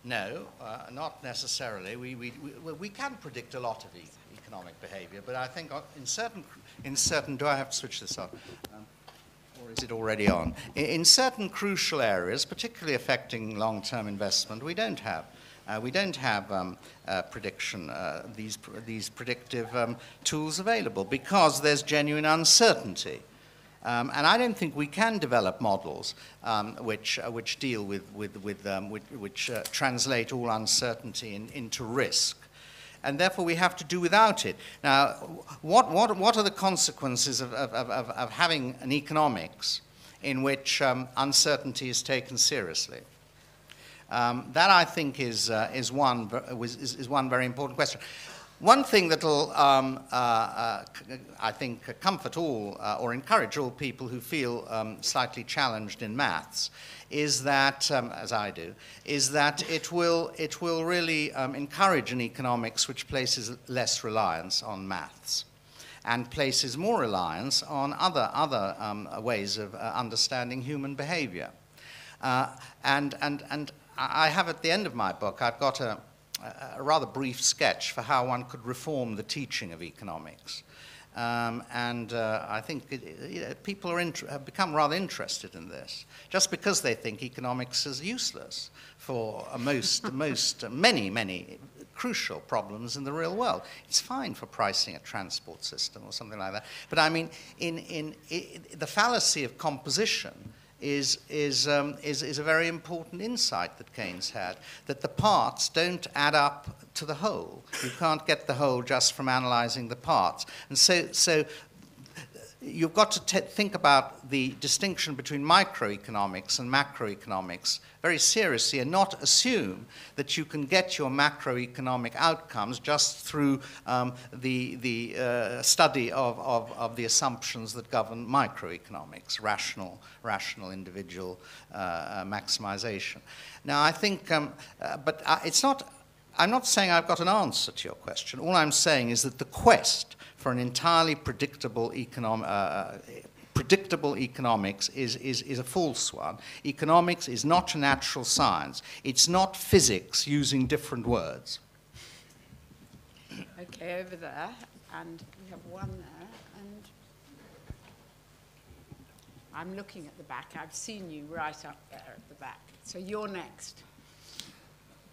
No, not necessarily. We can predict a lot of economic behavior, but I think in certain, do I have to switch this on? Or is it already on? In certain crucial areas, particularly affecting long-term investment, we don't have prediction, these predictive tools available because there's genuine uncertainty. And I don't think we can develop models which deal which translate all uncertainty into risk, and therefore we have to do without it. Now, what are the consequences of having an economics in which uncertainty is taken seriously? That I think is one very important question. One thing that will, I think, comfort all or encourage all people who feel slightly challenged in maths is that, as I do, is that it will really encourage an economics which places less reliance on maths and places more reliance on other ways of understanding human behavior. And I have at the end of my book, I've got a rather brief sketch for how one could reform the teaching of economics. I think people have become rather interested in this, just because they think economics is useless for many crucial problems in the real world. It's fine for pricing a transport system or something like that. But I mean, the fallacy of composition is a very important insight that Keynes had, that the parts don't add up to the whole. You can't get the whole just from analyzing the parts. And so you've got to think about the distinction between microeconomics and macroeconomics very seriously, and not assume that you can get your macroeconomic outcomes just through the study of the assumptions that govern microeconomics, rational individual maximization. Now, I think, I'm not saying I've got an answer to your question. All I'm saying is that the quest for an entirely predictable economics is a false one. Economics is not a natural science. It's not physics using different words. Okay, over there, and we have one there, and I'm looking at the back. I've seen you right up there at the back. So you're next.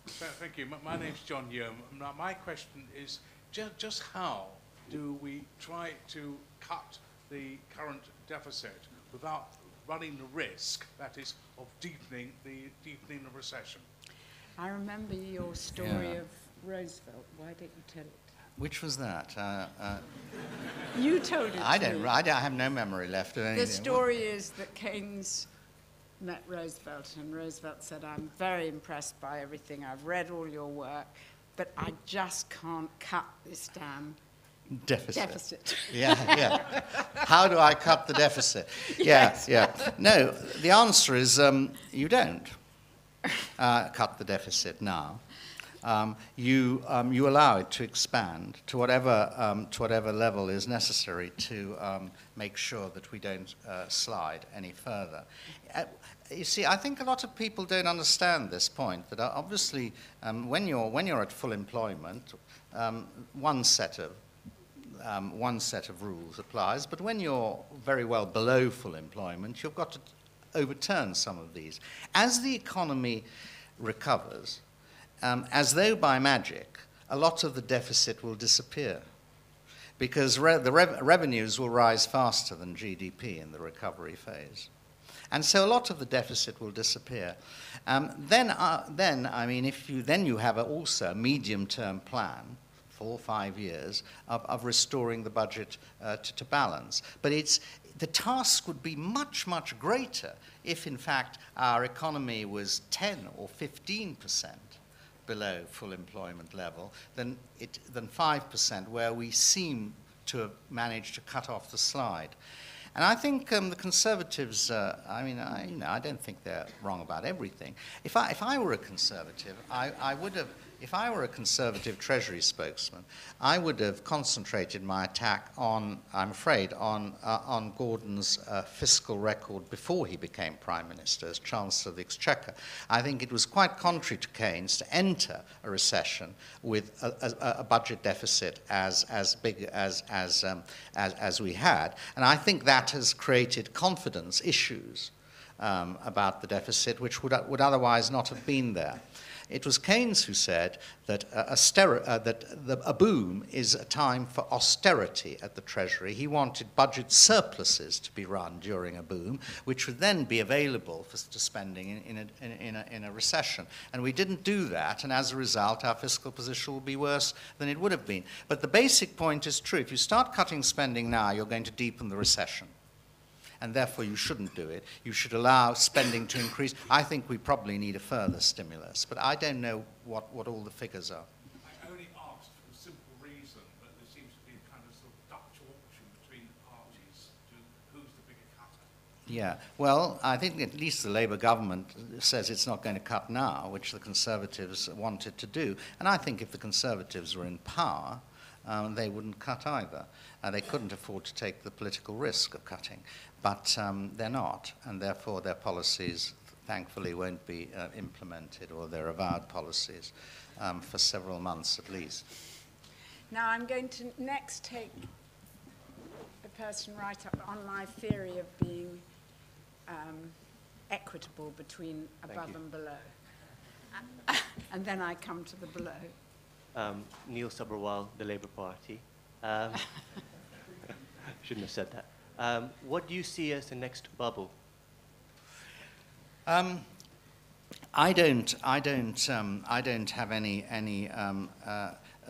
Thank you. My name's John Yeom. My question is just how do we try to cut the current deficit without running the risk, that is, of deepening the recession? I remember your story of Roosevelt. Why don't you tell it? Which was that? You told it I to me. I have no memory left of anything. The story is that Keynes met Roosevelt, and Roosevelt said, "I'm very impressed by everything. I've read all your work, but I just can't cut this damn deficit." Yeah. How do I cut the deficit? Yes. Yeah. No, the answer is you don't cut the deficit now. You allow it to expand to whatever level is necessary to make sure that we don't slide any further. You see, I think a lot of people don't understand this point, that obviously when you're at full employment, one set of rules applies, but when you're very well below full employment, you've got to overturn some of these. As the economy recovers, as though by magic, a lot of the deficit will disappear, because the revenues will rise faster than GDP in the recovery phase. And so a lot of the deficit will disappear. Then you have also a medium-term plan, 4 or 5 years, of restoring the budget to balance. But the task would be much, much greater if, in fact, our economy was 10 or 15% below full employment level than 5%, where we seem to have managed to cut off the slide. And I think the Conservatives, I don't think they're wrong about everything. If I were a Conservative, I would have, if I were a Conservative Treasury spokesman, I would have concentrated my attack on, I'm afraid, on Gordon's fiscal record before he became Prime Minister as Chancellor of the Exchequer. I think it was quite contrary to Keynes to enter a recession with a budget deficit as big as we had, and I think that has created confidence issues about the deficit, which would otherwise not have been there. It was Keynes who said that a boom is a time for austerity at the Treasury. He wanted budget surpluses to be run during a boom, which would then be available for spending in a recession. And we didn't do that, and as a result, our fiscal position will be worse than it would have been. But the basic point is true. If you start cutting spending now, you're going to deepen the recession. And therefore you shouldn't do it. You should allow spending to increase. I think we probably need a further stimulus, but I don't know what all the figures are. I only asked for the simple reason that there seems to be a kind of sort of Dutch auction between the parties to who's the bigger cutter. Yeah, well, I think at least the Labour government says it's not going to cut now, which the Conservatives wanted to do. And I think if the Conservatives were in power, they wouldn't cut either. They couldn't afford to take the political risk of cutting. But they're not, and therefore their policies, thankfully, won't be implemented, or their avowed policies, for several months at least. Now I'm going to next take the person right up on my theory of being equitable between above and below. And then I come to the below. Neil Sabharwal, the Labour Party. Shouldn't have said that. What do you see as the next bubble? I don't have any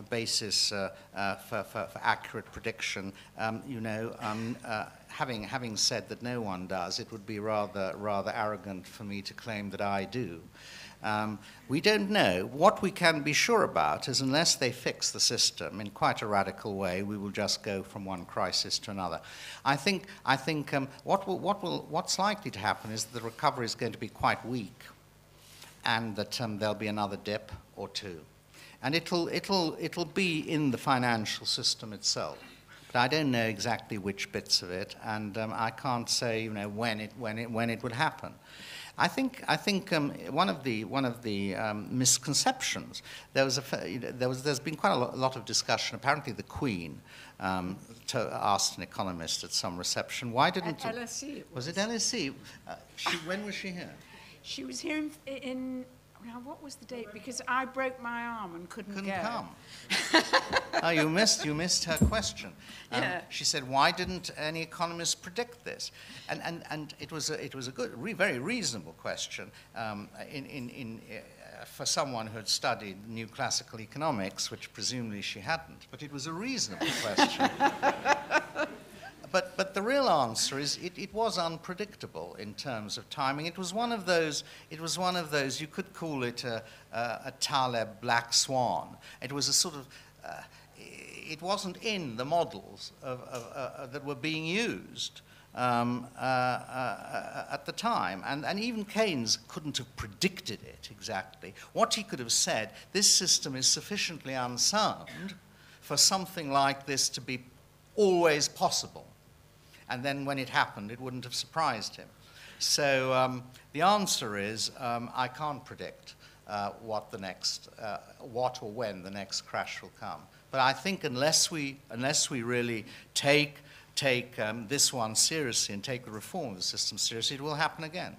for accurate prediction. Having said that no one does, it would be rather arrogant for me to claim that I do. We don't know. What we can be sure about is unless they fix the system in quite a radical way, we will just go from one crisis to another. I think what's likely to happen is that the recovery is going to be quite weak, and that there'll be another dip or two, and it'll be in the financial system itself. But I don't know exactly which bits of it, and I can't say when it would happen. I think one of the misconceptions, there's been quite a lot of discussion. Apparently, the Queen asked an economist at some reception, why didn't at LSE? Was it LSE? When was she here? She was here in now, what was the date? Because I broke my arm and couldn't go. Come. Oh, you missed her question. Yeah. She said, "Why didn't any economists predict this?" And it was a good, very reasonable question for someone who had studied new classical economics, which presumably she hadn't. But it was a reasonable question. But the real answer is it was unpredictable in terms of timing. It was one of those. You could call it a Taleb black swan. It was a sort of. It wasn't in the models that were being used at the time, and even Keynes couldn't have predicted it exactly. What he could have said: this system is sufficiently unsound for something like this to be always possible. And then when it happened, it wouldn't have surprised him. So the answer is I can't predict what or when the next crash will come. But I think unless we really take this one seriously and take the reform of the system seriously, it will happen again.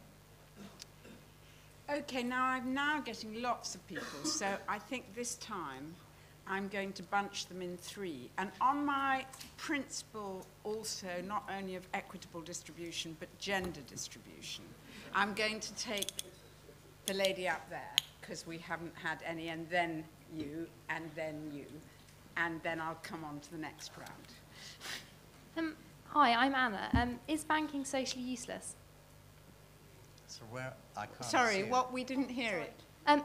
Okay, now I'm getting lots of people, so I think this time I'm going to bunch them in three. And on my principle also, not only of equitable distribution, but gender distribution, I'm going to take the lady up there, because we haven't had any, and then you, and then you, and then I'll come on to the next round. Hi, I'm Anna. Is banking socially useless? So where I can't Sorry, see what? We didn't hear it.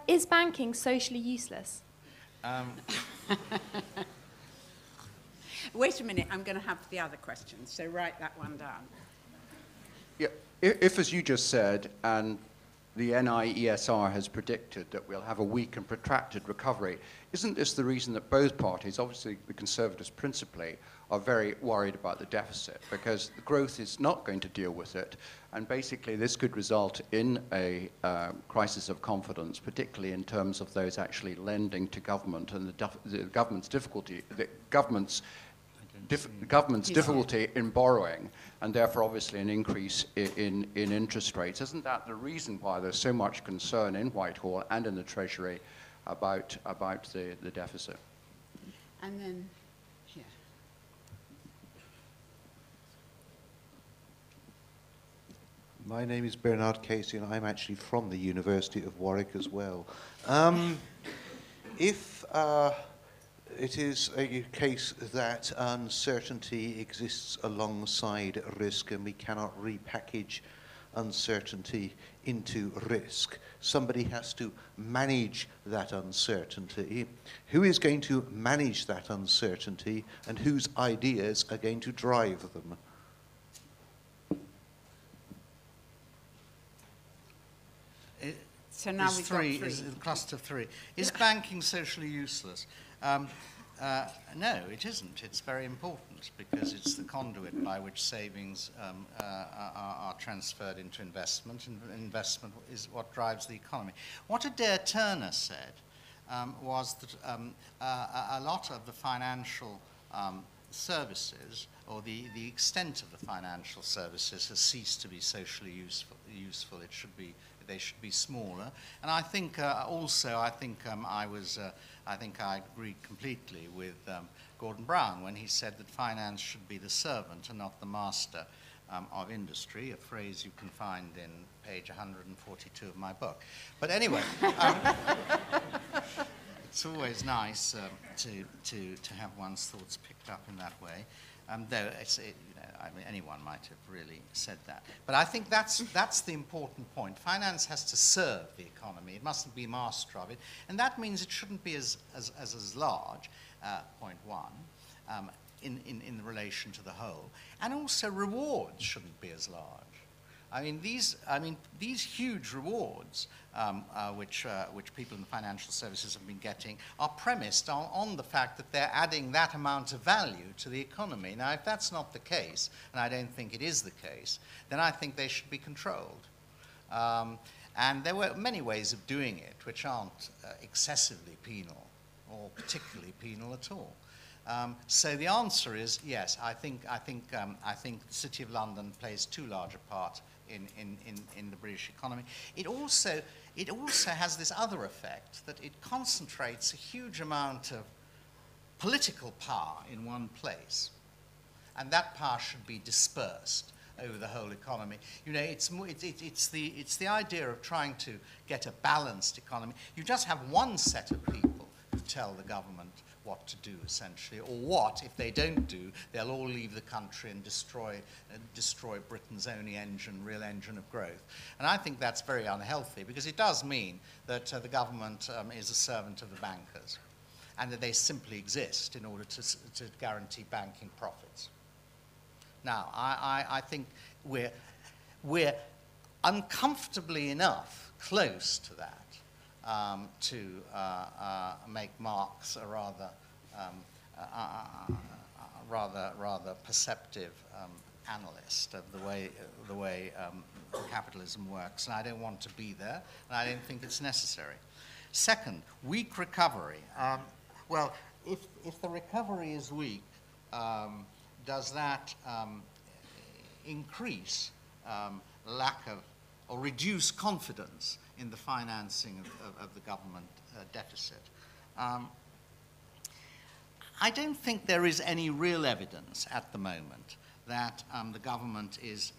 Is banking socially useless? Wait a minute, I'm going to have the other question, so write that one down. Yeah, if as you just said, and the NIESR has predicted that we'll have a weak and protracted recovery, isn't this the reason that both parties, obviously the Conservatives principally, are very worried about the deficit? Because the growth is not going to deal with it, and basically this could result in a crisis of confidence, particularly in terms of those actually lending to government and the government's difficulty, difficulty in borrowing, and therefore obviously an increase in interest rates. Isn't that the reason why there's so much concern in Whitehall and in the Treasury about the deficit? And then here. My name is Bernard Casey, and I'm actually from the University of Warwick as well. If it is a case that uncertainty exists alongside risk, and we cannot repackage uncertainty into risk, somebody has to manage that uncertainty. Who is going to manage that uncertainty, and whose ideas are going to drive them? So now we've got three. Is the cluster of three. Is banking socially useless? No, it isn't. It's very important because it's the conduit by which savings are transferred into investment, and investment is what drives the economy. What Adair Turner said was that a lot of the financial services, or the extent of the financial services, has ceased to be socially useful. They should be smaller. And I think I agreed completely with Gordon Brown when he said that finance should be the servant and not the master of industry, a phrase you can find in page 142 of my book. But anyway, It's always nice to have one's thoughts picked up in that way, though I mean, anyone might have really said that. But I think that's the important point. Finance has to serve the economy. It mustn't be master of it, and that means it shouldn't be as large. Point one, in relation to the whole, and also rewards shouldn't be as large. I mean, these huge rewards, which people in the financial services have been getting, are premised on the fact that they're adding that amount of value to the economy. Now, if that's not the case, and I don't think it is the case, then I think they should be controlled. And there were many ways of doing it which aren't excessively penal or particularly penal at all. So the answer is yes. I think the City of London plays too large a part in the British economy. It also has this other effect that it concentrates a huge amount of political power in one place, and that power should be dispersed over the whole economy. You know, it's the idea of trying to get a balanced economy. You just have one set of people who tell the government what to do, essentially, or what, if they don't do, they'll all leave the country and destroy Britain's only real engine of growth. And I think that's very unhealthy, because it does mean that the government is a servant of the bankers, and that they simply exist in order to guarantee banking profits. Now, I think we're uncomfortably enough close to that to make Marx a rather perceptive analyst of the way capitalism works, and I don't want to be there, and I don't think it's necessary. Second, weak recovery. Well, if the recovery is weak, does that increase lack of or reduce confidence in the financing of the government deficit? I don't think there is any real evidence at the moment that the government is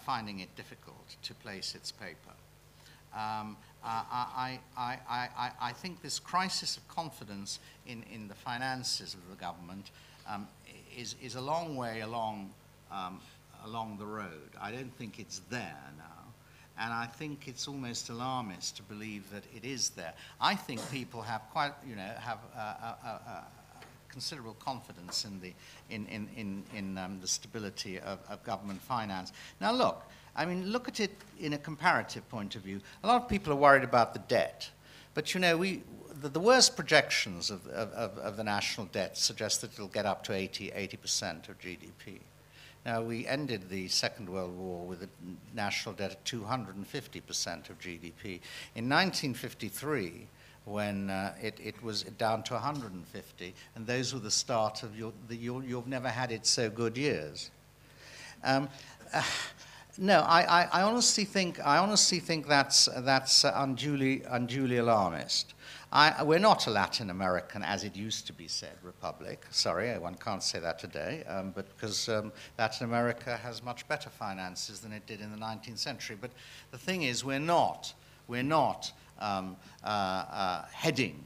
finding it difficult to place its paper. I think this crisis of confidence in the finances of the government is a long way along the road. I don't think it's there now. And I think it's almost alarmist to believe that it is there. I think people have considerable confidence in the stability of government finance. Now look at it in a comparative point of view. A lot of people are worried about the debt, but you know, the worst projections of the national debt suggest that it'll get up to 80% of GDP. Now, we ended the Second World War with a national debt of 250% of GDP. In 1953, when it was down to 150, and those were the start of you've never had it so good years. No, I honestly think that's unduly alarmist. We're not a Latin American, as it used to be said, republic. Sorry, one can't say that today, but because Latin America has much better finances than it did in the 19th century. But the thing is, we're not heading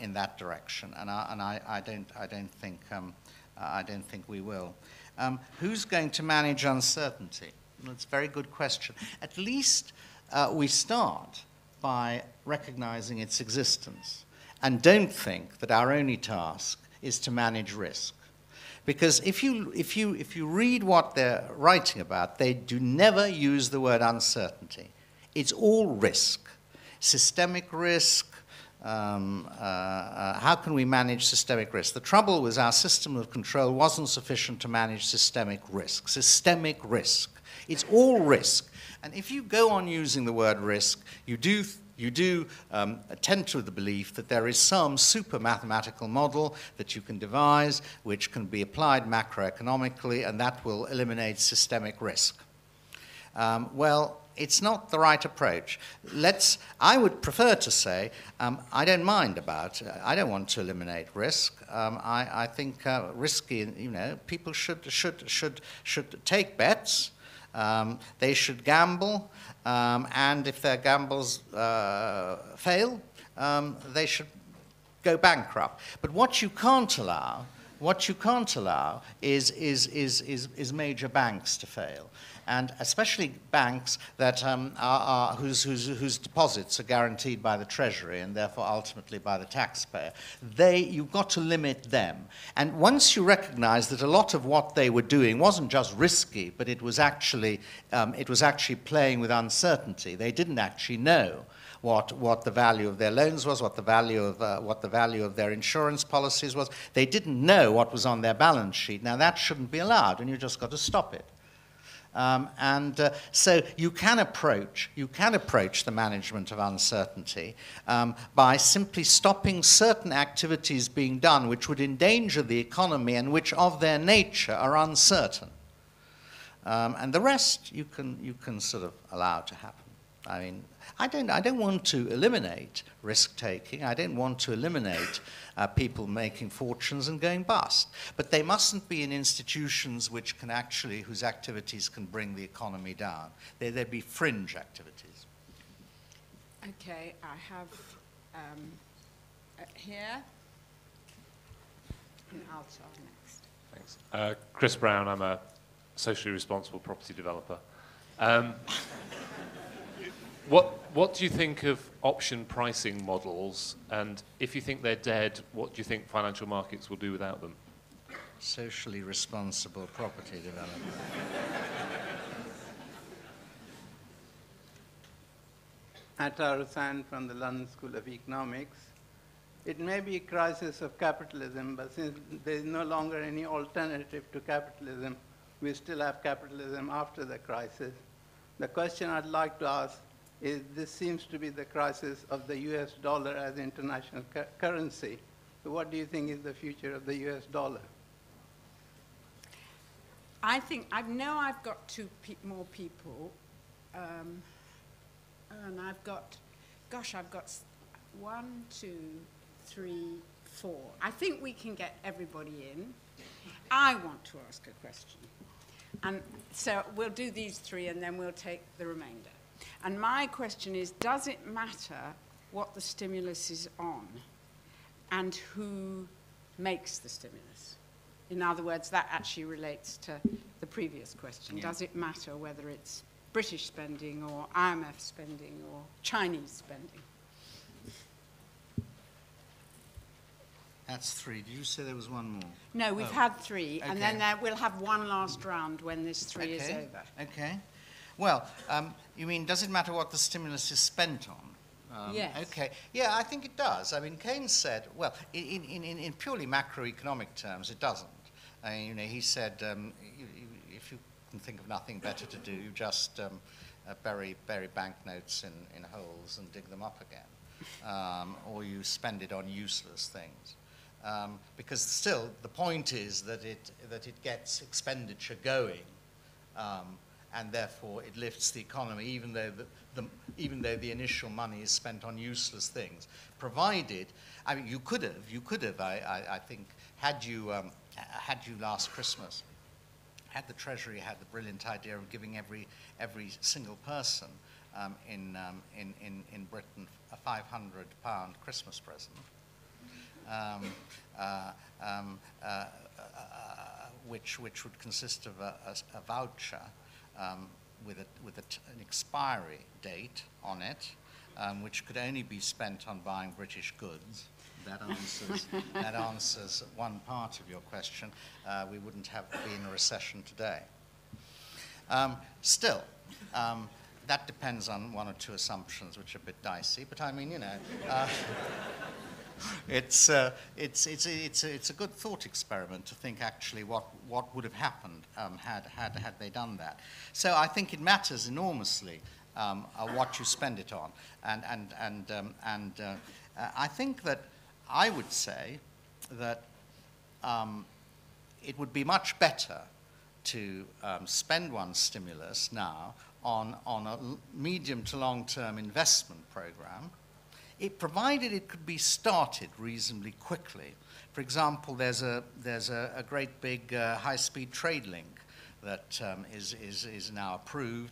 in that direction, and I don't think we will. Who's going to manage uncertainty? Well, it's a very good question. At least we start by recognizing its existence, and don't think that our only task is to manage risk. Because if you read what they're writing about, they do never use the word uncertainty. It's all risk, systemic risk. How can we manage systemic risk? The trouble was our system of control wasn't sufficient to manage systemic risk. Systemic risk. It's all risk. And if you go on using the word risk, you do tend to the belief that there is some super mathematical model that you can devise which can be applied macroeconomically, and that will eliminate systemic risk. Well, it's not the right approach. I would prefer to say, I don't mind about, I don't want to eliminate risk. I think risky, people should take bets. They should gamble, and if their gambles fail, they should go bankrupt. But what you can't allow is major banks to fail. And especially banks that whose deposits are guaranteed by the Treasury and therefore ultimately by the taxpayer. You've got to limit them. And once you recognize that a lot of what they were doing wasn't just risky, but it was actually playing with uncertainty. They didn't actually know what the value of their loans was, what the value of their insurance policies was. They didn't know what was on their balance sheet. Now that shouldn't be allowed, and you just got to stop it. So you can approach the management of uncertainty by simply stopping certain activities being done which would endanger the economy and which of their nature are uncertain. And the rest you can sort of allow to happen. I mean, I don't want to eliminate risk-taking. I don't want to eliminate people making fortunes and going bust. But they mustn't be in institutions whose activities can bring the economy down. They'd be fringe activities. Okay, I have here, and I'll start next. Thanks. Chris Brown, I'm a socially responsible property developer. What do you think of option pricing models? And if you think they're dead, what do you think financial markets will do without them? Socially responsible property development. Atta Hussain from the London School of Economics. It may be a crisis of capitalism, but since there is no longer any alternative to capitalism, we still have capitalism after the crisis. The question I'd like to ask is, this seems to be the crisis of the US dollar as international currency. So what do you think is the future of the US dollar? I know I've got more people, and I've got 1, 2, 3, 4. I think we can get everybody in. I want to ask a question. And so we'll do these 3 and then we'll take the remainder. And my question is, does it matter what the stimulus is on and who makes the stimulus? In other words, that actually relates to the previous question. Yeah. Does it matter whether it's British spending or IMF spending or Chinese spending? That's 3. Did you say there was one more? No, we've had 3, okay. And then we'll have one last round when this 3 is over. Okay. Well, you mean, does it matter what the stimulus is spent on? Yes. Okay. Yeah, I think it does. I mean, Keynes said, well, in purely macroeconomic terms, it doesn't. He said, if you can think of nothing better to do, you just bury banknotes in holes and dig them up again, or you spend it on useless things. Because still, the point is that it gets expenditure going. And therefore it lifts the economy, even though the initial money is spent on useless things. Provided, I mean, you could have, I think, had you last Christmas, had the Treasury had the brilliant idea of giving every single person in Britain a £500 Christmas present, which would consist of a voucher. With an expiry date on it, which could only be spent on buying British goods. That answers one part of your question. We wouldn't have been in a recession today. Still, that depends on 1 or 2 assumptions, which are a bit dicey. But I mean, it's a good thought experiment to think actually what would have happened had they done that. So I think it matters enormously what you spend it on, and I think that I would say that it would be much better to spend one's stimulus now on a medium to long-term investment program. Provided it could be started reasonably quickly. For example, there's a great big high-speed trade link that is now approved,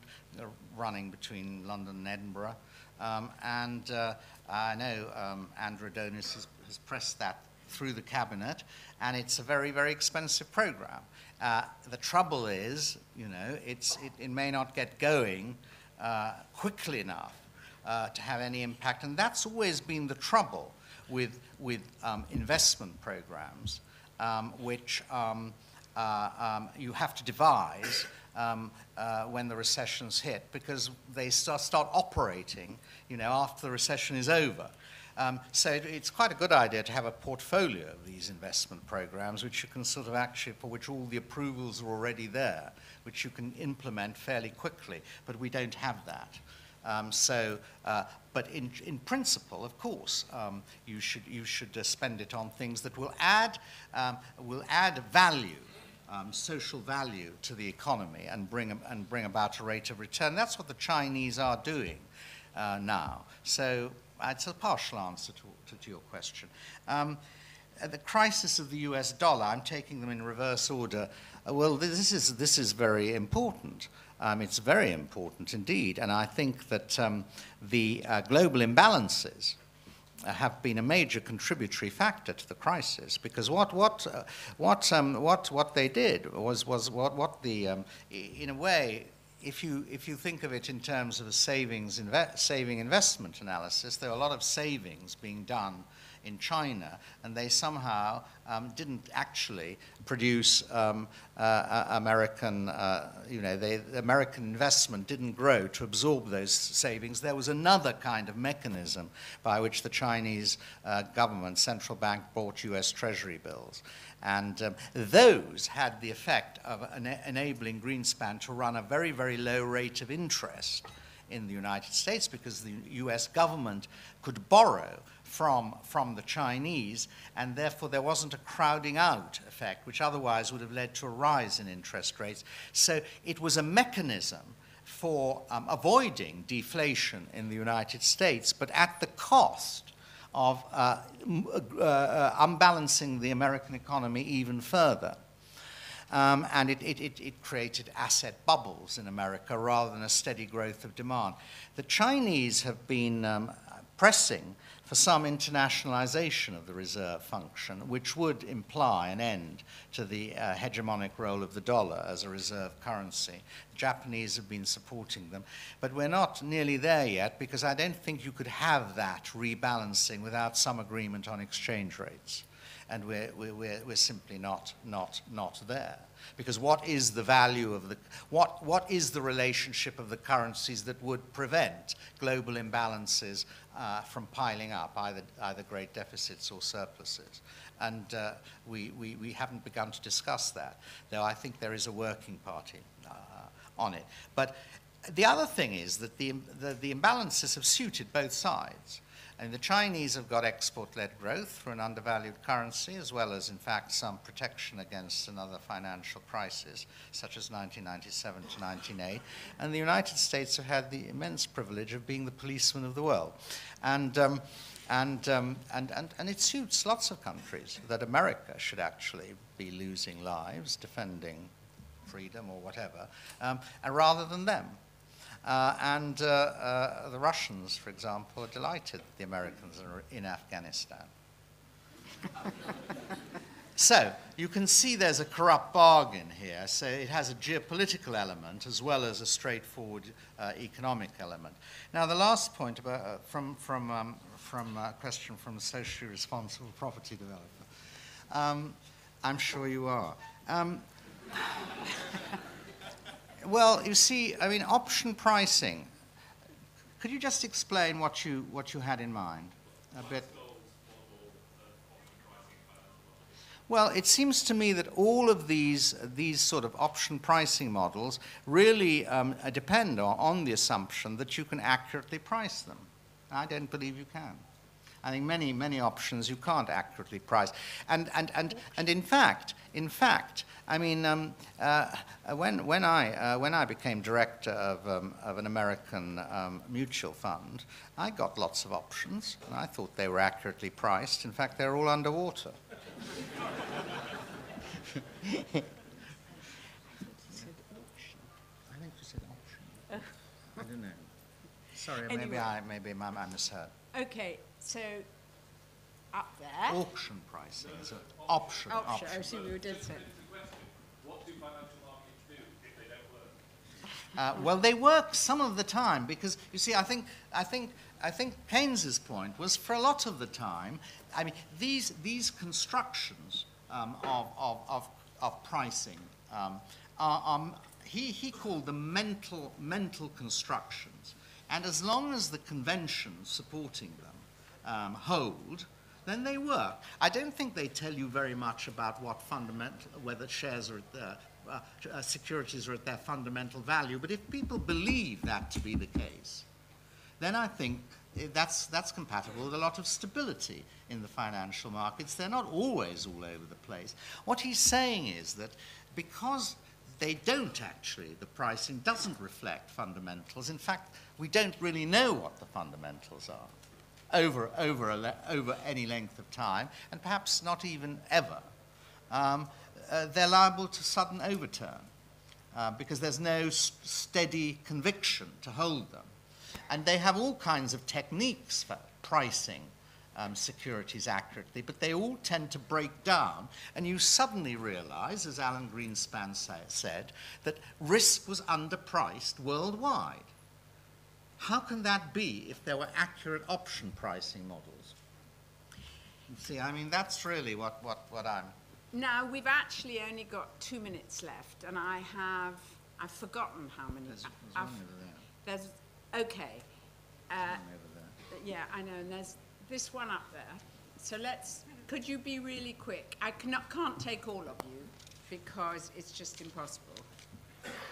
running between London and Edinburgh. I know Andrew Adonis has pressed that through the cabinet, and it's a very, very expensive program. The trouble is, you know, it may not get going quickly enough to have any impact, and that's always been the trouble with investment programs, which you have to devise when the recessions hit, because they start operating, you know, after the recession is over. So it's quite a good idea to have a portfolio of these investment programs, which you can sort of actually, for which all the approvals are already there, which you can implement fairly quickly, but we don't have that. But in principle, of course, you should spend it on things that will add value, social value to the economy, and bring about a rate of return. That's what the Chinese are doing now. So it's a partial answer to your question. The crisis of the US dollar, I'm taking them in reverse order. Well, this is very important. It's very important indeed, and I think that the global imbalances have been a major contributory factor to the crisis, because what they did was in a way, if you think of it in terms of a saving investment analysis, there are a lot of savings being done in China, and they somehow didn't actually produce American, the American investment didn't grow to absorb those savings. There was another kind of mechanism by which the Chinese government, central bank, bought US Treasury bills. And those had the effect of enabling Greenspan to run a very, very low rate of interest in the United States, because the US government could borrow from the Chinese, and therefore there wasn't a crowding out effect, which otherwise would have led to a rise in interest rates. So it was a mechanism for avoiding deflation in the United States, but at the cost of unbalancing the American economy even further. And it created asset bubbles in America rather than a steady growth of demand. The Chinese have been pressing for some internationalization of the reserve function, which would imply an end to the hegemonic role of the dollar as a reserve currency. The Japanese have been supporting them, but we're not nearly there yet, because I don't think you could have that rebalancing without some agreement on exchange rates. And we're simply not there. Because what is the value of the, what is the relationship of the currencies that would prevent global imbalances from piling up, either great deficits or surpluses? And we haven't begun to discuss that, though I think there is a working party on it. But the other thing is that the imbalances have suited both sides. And the Chinese have got export-led growth through an undervalued currency, as well as, in fact, some protection against another financial crisis, such as 1997 to 1998. And the United States have had the immense privilege of being the policeman of the world. And it suits lots of countries that America should actually be losing lives, defending freedom or whatever, rather than them. The Russians, for example, are delighted the Americans are in Afghanistan. So you can see there's a corrupt bargain here. So it has a geopolitical element as well as a straightforward economic element. Now, the last point about from a question from a socially responsible property developer. I'm sure you are. Well, you see, I mean, option pricing. Could you just explain what you had in mind a bit? Well, it seems to me that all of these sort of option pricing models really depend on the assumption that you can accurately price them. I don't believe you can. I think many options you can't accurately price, and in fact, I mean, when I became director of an American mutual fund, I got lots of options, and I thought they were accurately priced. In fact, they're all underwater. don't know. Sorry, Anyway. maybe I misheard. Okay, so up there. Auction pricing is an option. Option. Oh, see, we did say. What do financial markets do if they don't work? Well, they work some of the time because, you see, I think Keynes's point was for a lot of the time, I mean, these constructions of pricing he called them mental constructions. And as long as the conventions supporting them hold, then they work. I don't think they tell you very much about whether shares are at securities are at their fundamental value. But if people believe that to be the case, then I think that's compatible with a lot of stability in the financial markets. They're not always all over the place. What he's saying is that because they don't actually, the pricing doesn't reflect fundamentals. In fact, we don't really know what the fundamentals are over any length of time, and perhaps not even ever. They're liable to sudden overturn because there's no steady conviction to hold them. And they have all kinds of techniques for pricing securities accurately, but they all tend to break down, and you suddenly realize, as Alan Greenspan said, that risk was underpriced worldwide. How can that be if there were accurate option pricing models? You see, I mean, that's really what I'm... Now, we've actually only got 2 minutes left, and I've forgotten how many... There's one over there. Okay. One over there. Yeah, I know, and there's this one up there. So could you be really quick? I can't take all of you because it's just impossible.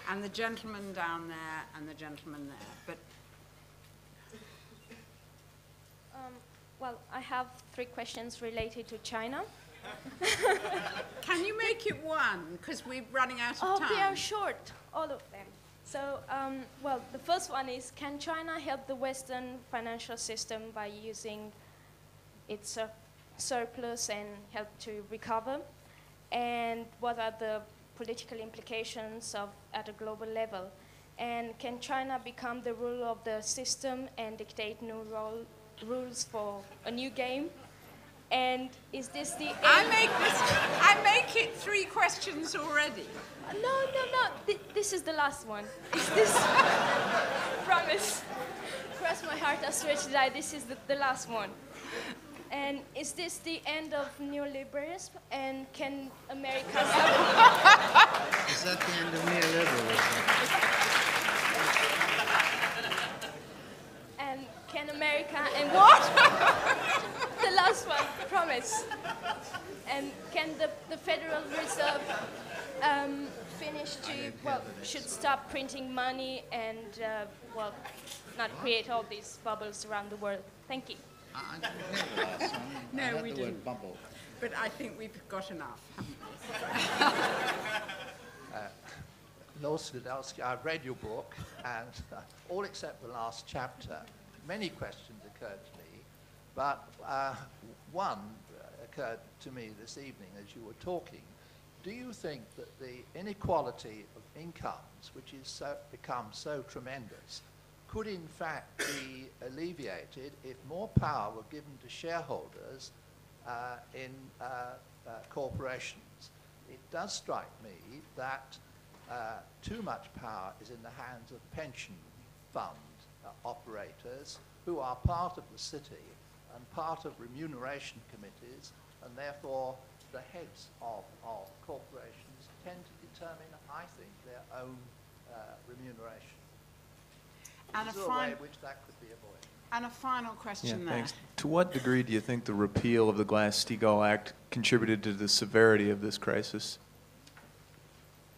And the gentleman down there and the gentleman there. But well, I have 3 questions related to China. can you make it one? Because we're running out of time. Oh, they are short, all of them. So, well, the first one is, can China help the Western financial system by using its surplus and help to recover? And what are the political implications at a global level? And can China become the ruler of the system and dictate new rules for a new game? And is this the end? I make it 3 questions already. No. This is the last one. Is this? Promise. Cross my heart, I swear to die, this is the last one. And is this the end of neoliberalism? And can America... Is that the end of neoliberalism? And can America... And what? The last one, promise. And can the Federal Reserve should stop printing money and, not create all these bubbles around the world? Thank you. I didn't hear the last one. No, I heard we the didn't. word bubble. But I think we've got enough, haven't we? Lord Skidelsky, I've read your book, and all except the last chapter, many questions occurred to me, but one occurred to me this evening as you were talking. Do you think that the inequality of incomes, which is become so tremendous, could in fact be alleviated if more power were given to shareholders in corporations? It does strike me that too much power is in the hands of pension fund operators who are part of the city and part of remuneration committees, and therefore the heads of corporations tend to determine, I think, their own remuneration. And Is there a way in which that could be avoided? And a final question there. Thanks. To what degree do you think the repeal of the Glass-Steagall Act contributed to the severity of this crisis?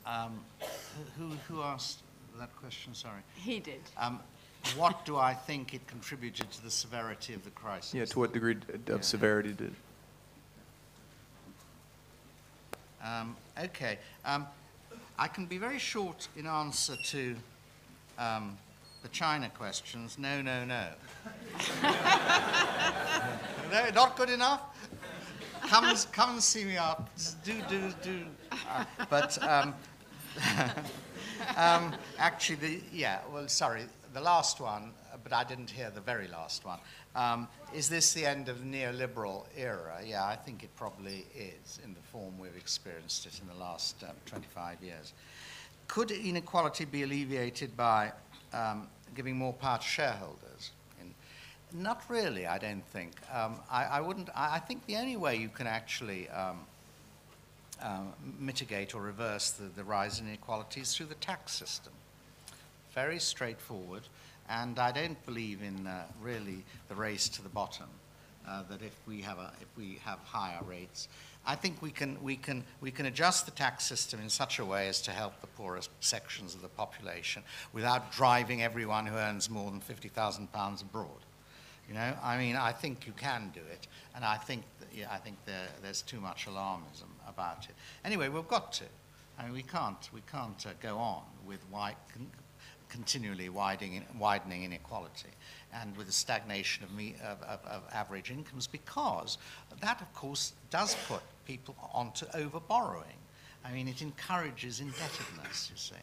Who asked that question? Sorry. He did. What do I think it contributed to the severity of the crisis? Yeah, to what degree of severity did? Okay. I can be very short in answer to the China questions. No. No, not good enough? Come and see me up. Do. But actually, sorry. the last one, but I didn't hear the very last one. Is this the end of the neoliberal era? Yeah, I think it probably is in the form we've experienced it in the last 25 years. Could inequality be alleviated by giving more power to shareholders? Not really, I don't think. I think the only way you can actually mitigate or reverse the rise in inequality is through the tax system. Very straightforward, and I don't believe in really the race to the bottom. That if we have higher rates, I think we can adjust the tax system in such a way as to help the poorest sections of the population without driving everyone who earns more than £50,000 abroad. You know, I mean, I think you can do it, and I think there's too much alarmism about it. Anyway, we've got to. I mean, we can't go on with continually widening inequality and with the stagnation of average incomes, because that, of course, does put people onto over-borrowing. I mean, it encourages indebtedness, you see.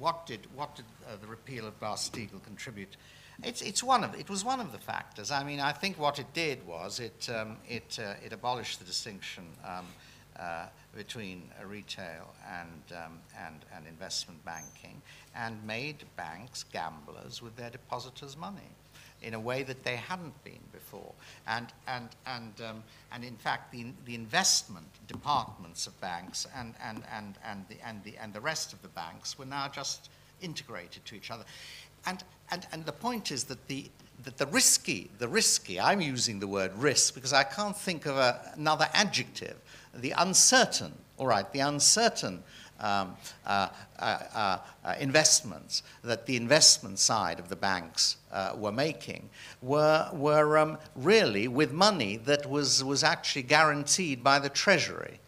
What did the repeal of Glass-Steagall contribute? It was one of the factors. I mean, I think what it did was it abolished the distinction between retail and investment banking, and made banks gamblers with their depositors' money in a way that they hadn't been before. And in fact, the investment departments of banks and the rest of the banks were now just integrated to each other. And the point is that the risky, I'm using the word risk because I can't think of another adjective, the uncertain, all right, the uncertain investments that the investment side of the banks were making were really with money that was actually guaranteed by the Treasury,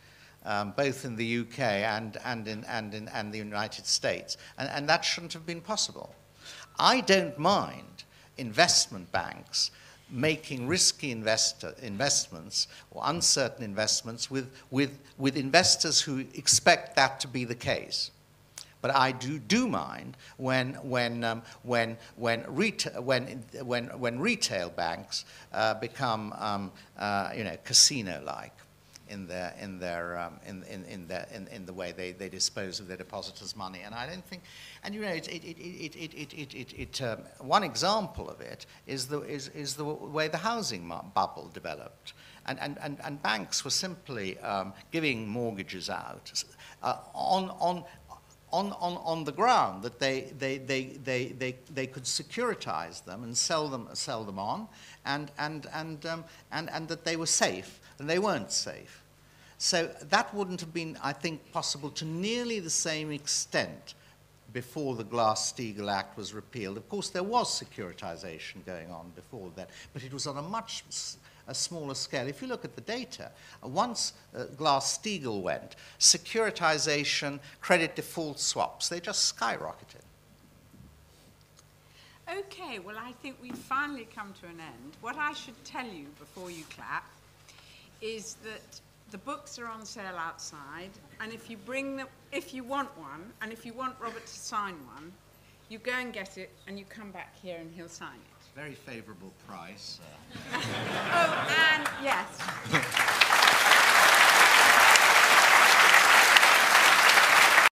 both in the UK and the United States, and that shouldn't have been possible. I don't mind investment banks making risky investments or uncertain investments with investors who expect that to be the case. But I do mind when retail banks become casino-like in the way they dispose of their depositors' money. And I don't think, and you know, one example of it is the way the housing bubble developed, and banks were simply giving mortgages out on the ground that they could securitize them and sell them on, and that they were safe, and they weren't safe. So that wouldn't have been, I think, possible to nearly the same extent before the Glass-Steagall Act was repealed. Of course, there was securitization going on before that, but it was on a smaller scale. If you look at the data, once Glass-Steagall went, securitization, credit default swaps, they just skyrocketed. Okay, well, I think we've finally come to an end. What I should tell you before you clap is that the books are on sale outside, and if you bring them, if you want one, and if you want Robert to sign one, you go and get it, and you come back here and he'll sign it. Very favourable price.